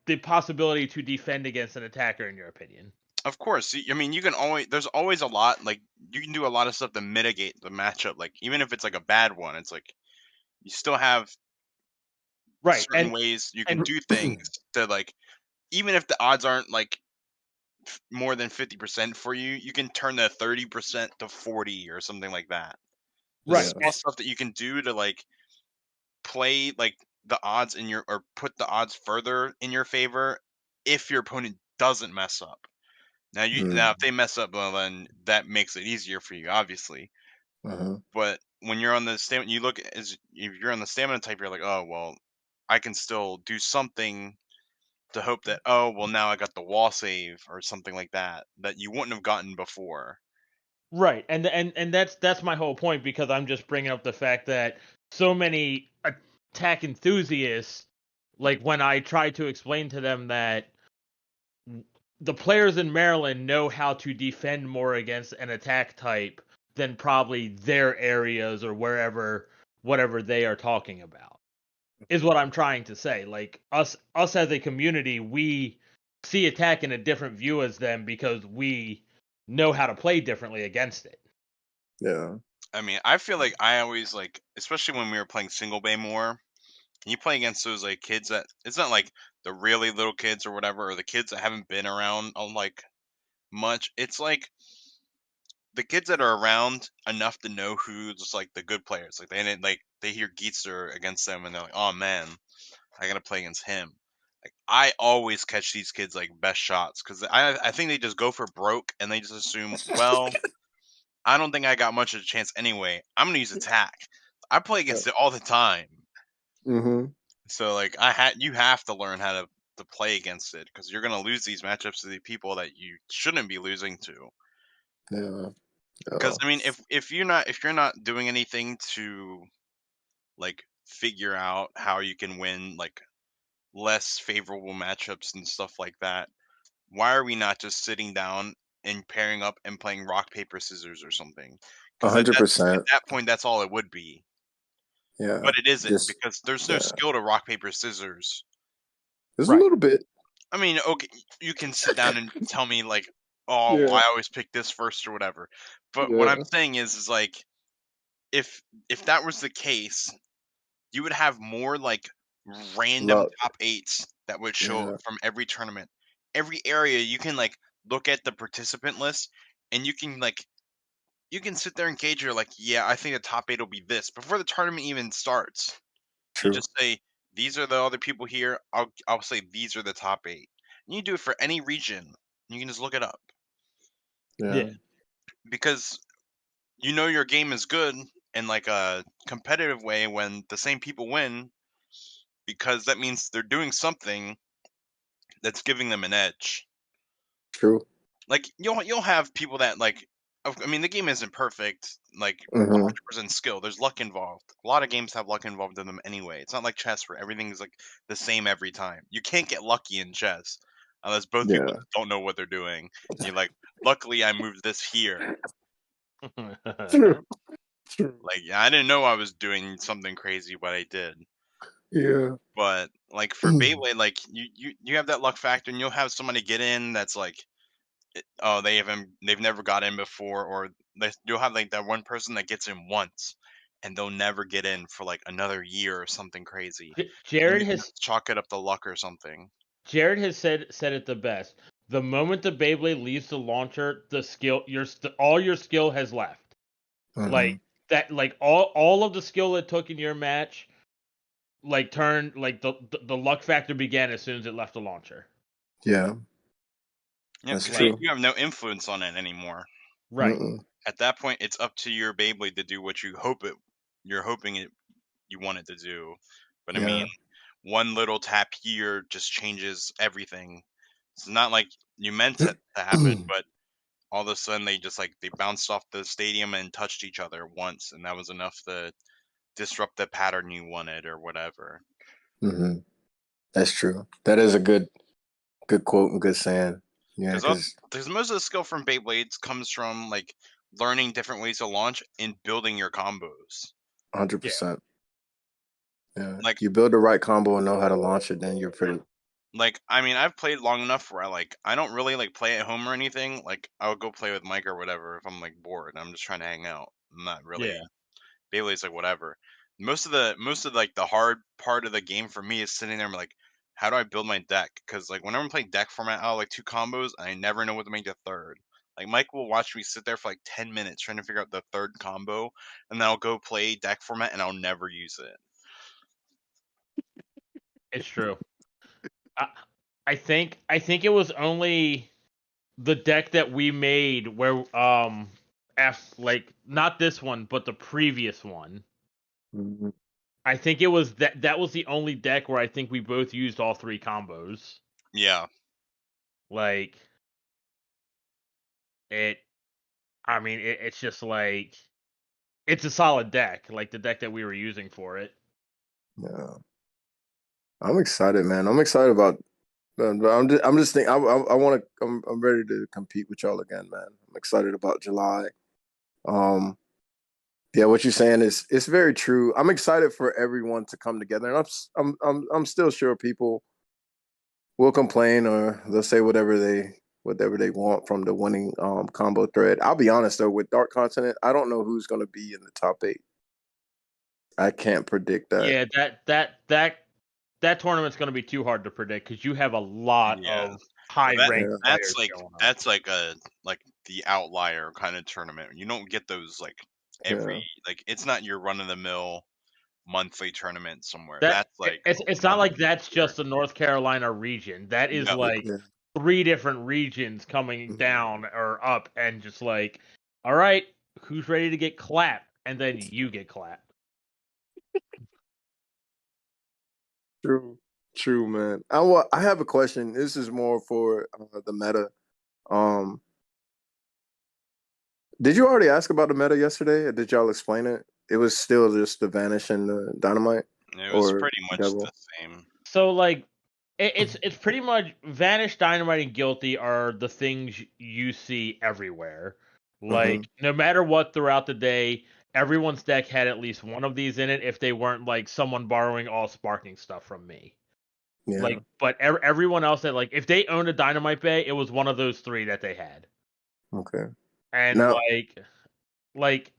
the possibility to defend against an attacker in your opinion? Of course. I mean, there's always a lot, like, you can do a lot of stuff to mitigate the matchup. Like, even if it's like a bad one, it's like you still have Right, certain ways you can do things to, like, even if the odds aren't like more than 50% for you, you can turn the 30% to 40 or something like that. There's right, small stuff that you can do to like play like the odds or put the odds further in your favor if your opponent doesn't mess up. Now if they mess up, well, then that makes it easier for you, obviously. But when you're on the stamina, if you're on the stamina type, you're like, oh well, I can still do something to hope that, oh well, now I got the wall save or something like that you wouldn't have gotten before. right, and that's my whole point, because I'm just bringing up the fact that so many attack enthusiasts, like when I try to explain to them that the players in Maryland know how to defend more against an attack type than probably their areas or whatever they are talking about, is what I'm trying to say. Like us as a community, we see attack in a different view as them because we know how to play differently against it. Yeah. I mean, I feel like I always like, especially when we were playing single bay more, and you play against those like kids that it's not like the really little kids or whatever, or the kids that haven't been around on like much. It's like the kids that are around enough to know who's like the good players. Like they hear Geetzer against them and they're like, oh man, I gotta play against him. Like I always catch these kids like best shots because I think they just go for broke and they just assume, well, I don't think I got much of a chance anyway. I'm gonna use attack. I play against it all the time. So like you have to learn how to play against it because you're gonna lose these matchups to the people that you shouldn't be losing to. Yeah. Because I mean, if you're not doing anything to like figure out how you can win like less favorable matchups and stuff like that, why are we not just sitting down and pairing up and playing rock paper scissors or something? Because at 100%. that point, that's all it would be. Yeah. But it isn't, because there's no skill to rock paper scissors. There's a little bit. I mean, okay, you can sit down and tell me like, oh, I always pick this first or whatever. But what I'm saying is like, if that was the case, you would have more like random top 8s that would show up from every tournament. Every area you can like look at the participant list and you can sit there and gauge. You're like, yeah, I think the top 8 will be this before the tournament even starts. True. You just say these are the other people here. I'll say these are the top 8. And you do it for any region. You can just look it up. Yeah. Because you know your game is good in like a competitive way when the same people win, because that means they're doing something that's giving them an edge. True. Like you'll have people that like, I mean, the game isn't perfect, like 100% skill. There's luck involved. A lot of games have luck involved in them anyway. It's not like chess where everything's like the same every time. You can't get lucky in chess unless both people don't know what they're doing. And you're like, luckily I moved this here. True. Like I didn't know I was doing something crazy, but I did. Yeah. But like for Beyblade, like you have that luck factor, and you'll have somebody get in that's like, oh, they've never got in before, or you'll have like that one person that gets in once, and they'll never get in for like another year or something crazy. And Jared you can has just chalk it up to luck or something. Jared has said it the best. The moment the Beyblade leaves the launcher, the skill all your skill has left. Like that, like all of the skill it took in your match, like turned like the luck factor began as soon as it left the launcher. Yeah. Yeah, That's because true. you have no influence on it anymore. Right. At that point, it's up to your Beyblade to do what you're hoping you want it to do. But I Yeah. mean, one little tap here just changes everything. It's not like you meant it to happen, but all of a sudden they bounced off the stadium and touched each other once, and that was enough to disrupt the pattern you wanted or whatever. That's true. That is a good quote and good saying. Yeah, Because most of the skill from Beyblades comes from like learning different ways to launch and building your combos. 100%. Yeah. Like You build the right combo and know how to launch it, then you're pretty. Like, I mean, I've played long enough where I don't really like play at home or anything. Like, I would go play with Mike or whatever if I'm like bored and I'm just trying to hang out. I'm not really Yeah. Bailey's like whatever. Most of like the hard part of the game for me is sitting there and like, how do I build my deck? Because like whenever I'm playing deck format, I'll like two combos. I never know what to make the third. Like Mike will watch me sit there for like 10 minutes trying to figure out the third combo, and then I'll go play deck format and I'll never use it. It's true. I think it was only the deck that we made where like not this one but the previous one. Mhm. I think it was that was the only deck where I think we both used all three combos. Yeah. Like it I mean it's just like it's a solid deck, like the deck that we were using for it. Yeah. I'm excited, man. I'm excited about. I'm just thinking. I want to. I'm ready to compete with y'all again, man. I'm excited about July. Um, yeah, what you're saying is it's very true. I'm excited for everyone to come together, and I'm still sure people will complain or they'll say whatever they want from the winning combo thread. I'll be honest though, with Dark Continent, I don't know who's going to be in the top 8. I can't predict that. Yeah, that tournament's going to be too hard to predict because you have a lot Yeah. of high ranked players going on. That's like the outlier kind of tournament. You don't get those like every like it's not your run of the mill monthly tournament somewhere. That's like it's not like that's just the North Carolina region. That is no. like 3 different regions coming down or up and just like, all right, who's ready to get clapped? And then you get clapped. True, man. I have a question. This is more for the meta. Did you already ask about the meta yesterday, or did y'all explain it? It was still just the Vanish and the Dynamite, It was or pretty much Devil. the same. So like it's pretty much Vanish, Dynamite, and Guilty are the things you see everywhere. Like no matter what throughout the day, everyone's deck had at least one of these in it. If they weren't like someone borrowing all sparking stuff from me, Yeah. like but everyone else that like if they owned a Dynamite Bay, it was one of those 3 that they had. Okay. And Now, like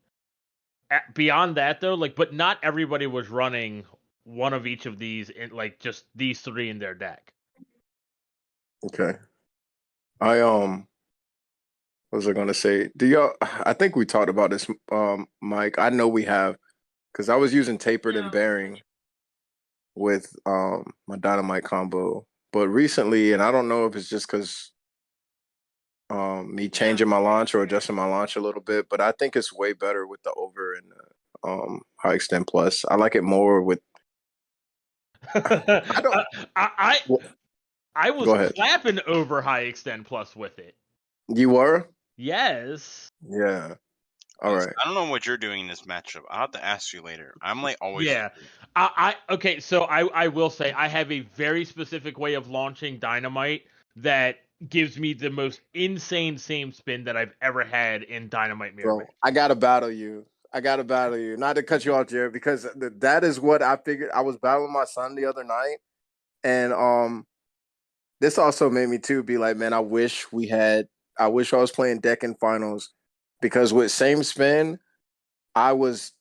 beyond that though, like but not everybody was running one of each of these in like just these 3 in their deck. okay. I what was I gonna say? Do y'all? I think we talked about this, Mike. I know we have, because I was using tapered and bearing with my Dynamite combo, but recently, and I don't know if it's just because me changing my launch or adjusting my launch a little bit, but I think it's way better with the over and the high extend plus. I like it more with. I don't. I was Go ahead. clapping over high extend plus with it. You were? Yes. Yeah. All right. I don't know what you're doing in this matchup. I'll have to ask you later. I'm like always. Yeah. Okay, so I will say I have a very specific way of launching Dynamite that gives me the most insane same spin that I've ever had in Dynamite Mirror. Bro, I gotta battle you. I gotta battle you. Not to cut you off, Jared, because that is what I figured. I was battling my son the other night, and this also made me too be like, man, I wish I was playing Decken finals, because with same spin, I was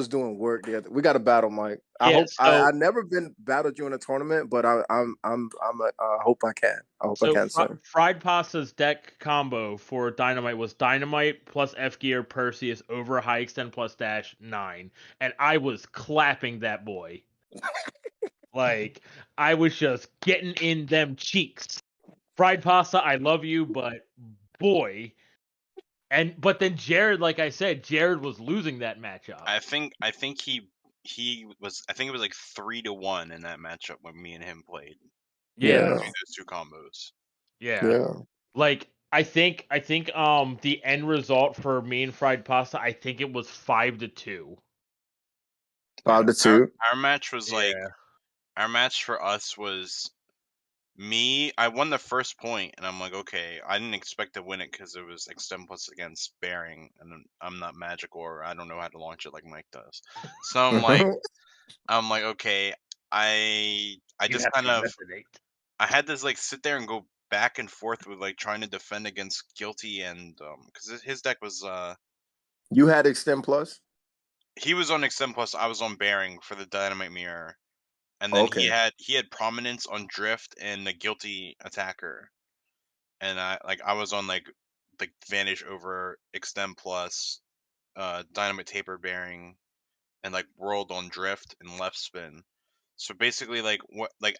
doing work the other. We got a battle, Mike. I Yeah, hope I never been battled you in a tournament, but I hope I can. I hope I can soon. Fried Pasta's deck combo for Dynamite was Dynamite plus F Gear Perseus over High Extend plus Dash 9, and I was clapping that boy. Like, I was just getting in them cheeks. Fried Pasta, I love you, but boy. But then Jared, like I said, Jared was losing that matchup. I think he was. I think it was like 3-1 in that matchup when me and him played. Yeah. Between those two combos. Yeah. Like, I think the end result for me and Fried Pasta, I think it was 5-2. 5-2. Our match was like, our match for us was me. I won the first point, and I'm like, okay, I didn't expect to win it because it was Extend Plus against Bearing, and I'm not magical, or I don't know how to launch it like Mike does. So I'm like, okay, I just kind of, I had to like sit there and go back and forth with like trying to defend against Guilty, and because his deck was You had Extend Plus? He was on Extend Plus, I was on Bearing for the Dynamite Mirror. And then he had Prominence on Drift and the Guilty Attacker. And I was on like Vanish over Extend Plus, Dynamite Taper Bearing, and like World on Drift and Left Spin. So basically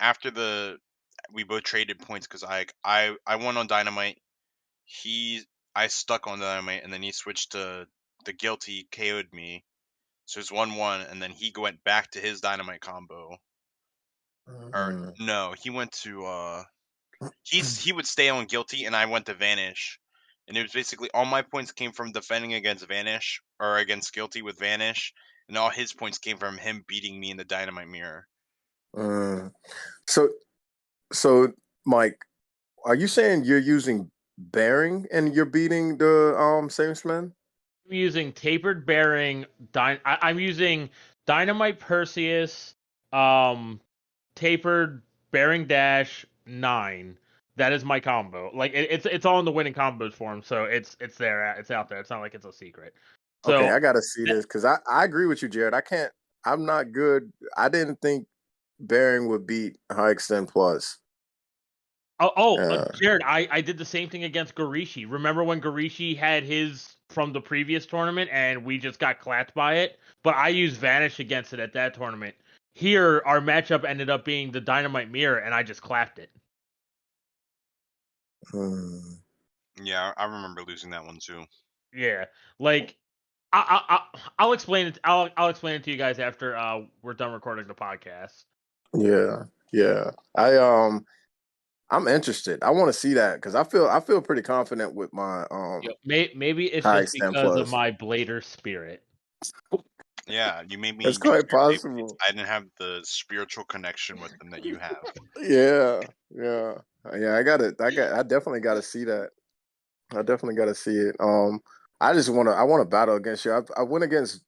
after we both traded points because I won on Dynamite. I stuck on Dynamite, and then he switched to the Guilty, KO'd me. So it's 1-1, and then he went back to his Dynamite combo. Or no, he went to he would stay on Guilty, and I went to Vanish. And it was basically all my points came from defending against Vanish or against Guilty with Vanish, and all his points came from him beating me in the Dynamite Mirror. So Mike, are you saying you're using Bearing and you're beating the Samesman? I'm using Tapered Bearing. I'm using Dynamite Perseus, Tapered Bearing Dash 9. That is my combo. Like it's all in the winning combos form, so it's there. It's out there. It's not like it's a secret. So, okay, I gotta see this because I agree with you, Jared. I'm not good. I didn't think Bearing would beat High Extend Plus. Jared, I did the same thing against Garishi. Remember when Garishi had his from the previous tournament and we just got clapped by it? But I used Vanish against it at that tournament. Here, our matchup ended up being the Dynamite Mirror, and I just clapped it. Yeah, I remember losing that one too. Yeah, like I'll explain it. I'll explain it to you guys after we're done recording the podcast. Yeah. I'm interested. I want to see that because I feel pretty confident with my Maybe it's just because of my Blader spirit. Yeah, you made me. It's quite possible. I didn't have the spiritual connection with them that you have. Yeah. I definitely got to see that. I definitely got to see it. I want to battle against you. I went against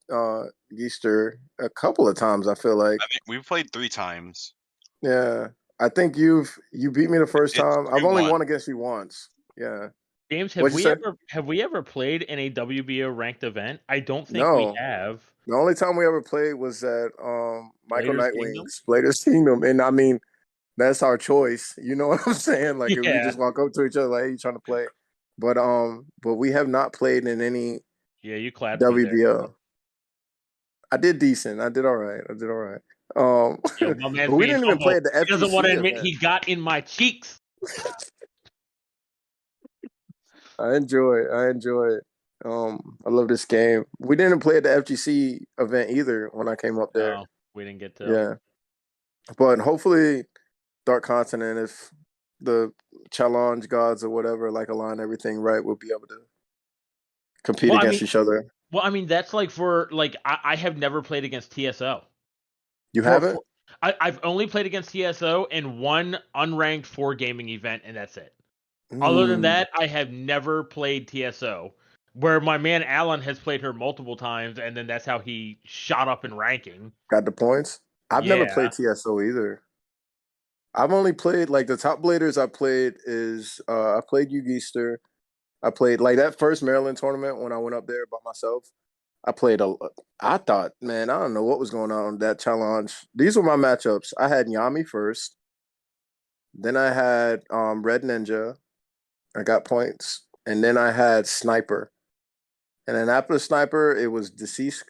Easter a couple of times. I feel like we played 3 times. Yeah, I think you beat me the first time. I've only won against you once. Yeah. James, have we ever played in a WBO ranked event? I don't think we have. The only time we ever played was at Michael Nightwing's Blader's Kingdom, and I mean that's our choice. You know what I'm saying? Like if we just walk up to each other, like, hey, you trying to play? But we have not played in any. Yeah, you clapped WBO. I did decent. I did all right. But we didn't even play at the FGC. He doesn't want to admit he got in my cheeks. I enjoy it. I love this game. We didn't play at the FGC event either when I came up there. No, we didn't get to. Yeah. But hopefully Dark Continent, if the challenge gods or whatever align everything right, we'll be able to compete against each other. Well, I mean, that's I have never played against TSO. You haven't? I've only played against TSO in one unranked 4 gaming event, and that's it. Other than that, I have never played TSO. where my man Alan has played her multiple times, and then that's how he shot up in ranking. Got the points. I've never played TSO either. I've only played like the top bladers I played is I played Yugister. I played like that first Maryland tournament when I went up there by myself. I played I thought, man, I don't know what was going on in that challenge. These were my matchups. I had Yami first. Then I had Red Ninja. I got points. And then I had Sniper. And then after Sniper, it was Deceased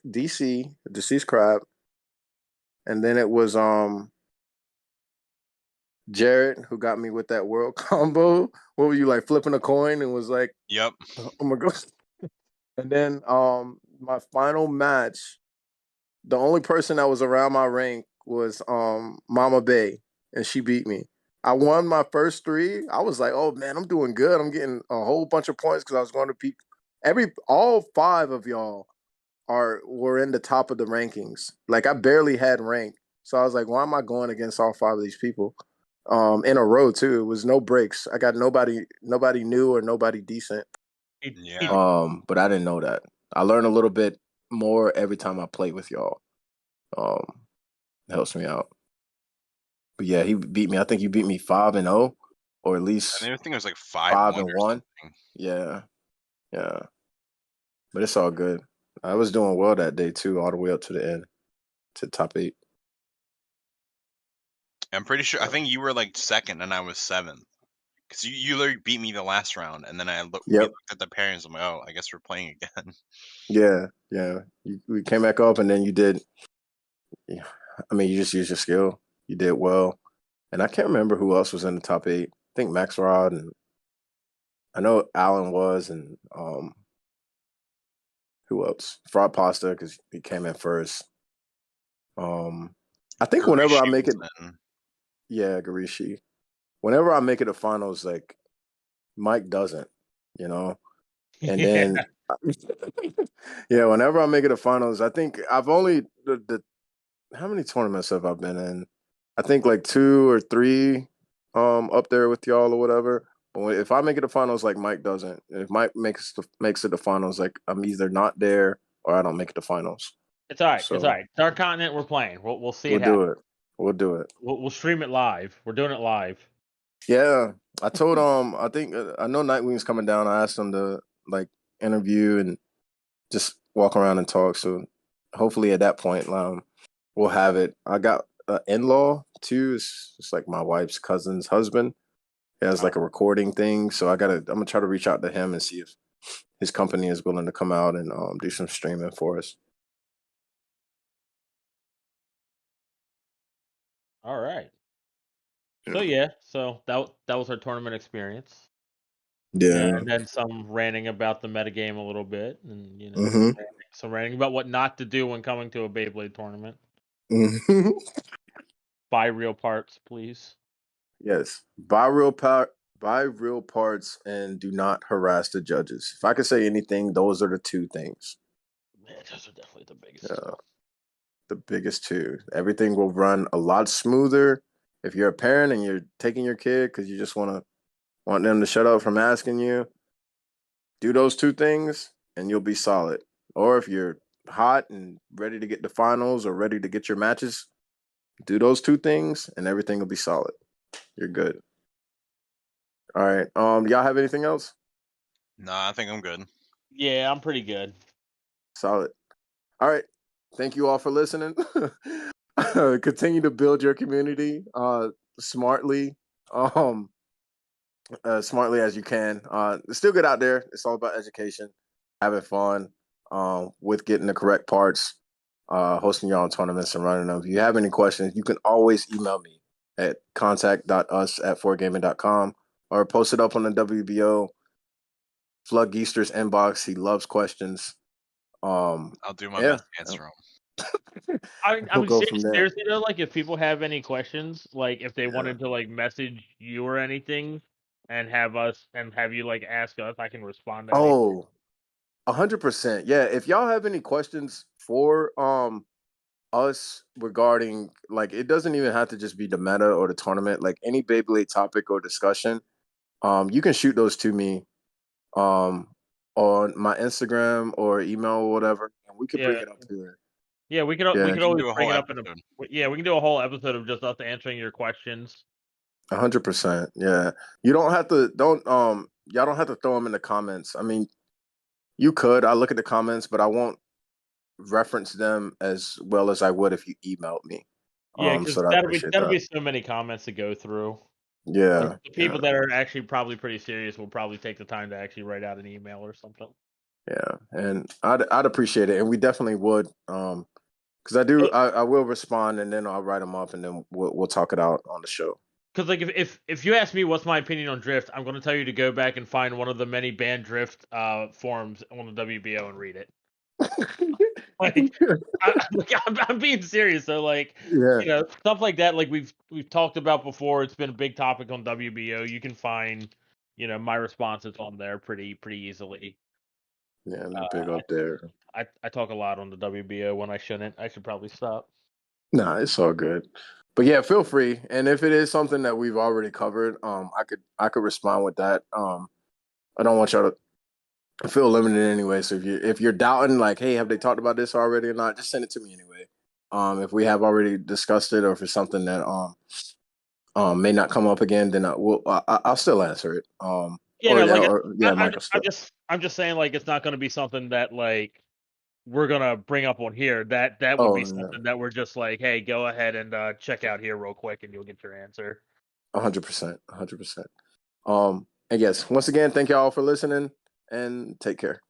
Crab. And then it was Jared who got me with that world combo. What were you like flipping a coin and was like, Yep. oh my god. And then my final match, the only person that was around my rank was Mama Bay, and she beat me. I won my first 3. I was like, oh man, I'm doing good. I'm getting a whole bunch of points because I was going to beat all 5 of y'all were in the top of the rankings. Like I barely had rank. So I was like, why am I going against all 5 of these people? In a row too. It was no breaks. I got nobody new or nobody decent. Yeah. But I didn't know that. I learned a little bit more every time I play with y'all. It helps me out. But yeah, he beat me. I think you beat me 5-0, or at least I think it was like 5-1. Yeah. But it's all good. I was doing well that day too, all the way up to the end, to top 8. I'm pretty sure. I think you were like 2nd and I was 7th. Because you literally beat me the last round, and then we looked at the pairings. I'm like, oh, I guess we're playing again. Yeah. We came back up, and then you did. Yeah, I mean, you just used your skill. You did well, and I can't remember who else was in the top 8. I think Max Rod, and I know Alan was, and who else? Fraud Pasta, because he came in first. I think whenever I make it, Garishi. Whenever I make it to finals, like Mike doesn't, and then whenever I make it to finals, I think I've only how many tournaments have I been in? I think like 2 or 3 up there with y'all or whatever. But if I make it to finals, like Mike doesn't. If Mike makes it to finals, like I'm either not there or I don't make it to finals. It's all right. So, it's all right. Dark Continent, we're playing. We'll see it happen. We'll do it. We'll stream it live. We're doing it live. Yeah, I told I think I know Nightwing's coming down. I asked him to like interview and just walk around and talk. So hopefully at that point, we'll have it. I got an in-law too. It's like my wife's cousin's husband. He has like a recording thing. So I'm gonna try to reach out to him and see if his company is willing to come out and do some streaming for us. All right. So that was our tournament experience. Yeah. And then some ranting about the metagame a little bit, and some ranting about what not to do when coming to a Beyblade tournament. Buy real parts, please. Yes, buy real parts, and do not harass the judges. If I could say anything, those are the 2 things. Man, those are definitely the biggest 2. The biggest 2. Everything will run a lot smoother if you're a parent and you're taking your kid because you just want them to shut up from asking you. Do those 2 things and you'll be solid. Or if you're hot and ready to get the finals or ready to get your matches, do those 2 things and everything will be solid. You're good. All right. Y'all have anything else? No, I think I'm good. Yeah, I'm pretty good. Solid. All right. Thank you all for listening. Continue to build your community smartly. Smartly as you can. Still get out there. It's all about education, having fun, with getting the correct parts, hosting your own tournaments and running them. If you have any questions, you can always email me at contact.us@4gaming.com or post it up on the WBO. Flood Geester's inbox. He loves questions. I'll do my best to answer them. I mean, seriously though, like if people have any questions, like if they wanted to like message you or anything, and have you like ask us, I can respond to anything. 100%. Yeah, if y'all have any questions for us regarding, like, it doesn't even have to just be the meta or the tournament, like any Beyblade topic or discussion, you can shoot those to me on my Instagram or email or whatever, and we could bring Yeah. it up there. Yeah, we could Yeah. we We could can always do a bring whole it up in a episode. yeah, we can do a whole episode of just us answering your questions. 100%. Yeah. You don't have to y'all don't have to throw them in the comments. I mean, you could. I look at the comments, but I won't reference them as well as I would if you emailed me. Yeah, because So I that'll be appreciate that'll that. be so many comments to go through. Like Yeah. the Yeah. people that are actually probably pretty serious will probably take the time to actually write out an email or something. Yeah. And I'd appreciate it. And we definitely would. Because I will respond and then I'll write them up and then we'll talk it out on the show. Because like if you ask me what's my opinion on drift, I'm going to tell you to go back and find one of the many banned drift forums on the WBO and read it. Like, I'm being serious though. Like, Yeah. you know, stuff like that. Like we've talked about before. It's been a big topic on WBO. You can find, you know, my responses on there pretty easily. Yeah, let me big up there. I talk a lot on the WBO when I shouldn't. I should probably stop. Nah, it's all good. But yeah, feel free. And if it is something that we've already covered, I could respond with that. I don't want y'all to feel limited anyway. So if you're doubting, like, hey, have they talked about this already or not? Just send it to me anyway. If we have already discussed it, or if it's something that may not come up again, then I'll still answer it. Yeah, no, like Michael still. I'm just saying like it's not going to be something that like we're gonna bring up on here. That would Oh, be yeah. something that we're just like, hey, go ahead and check out here real quick, and you'll get your answer. 100%. 100%. And yes, once again, thank y'all for listening and take care.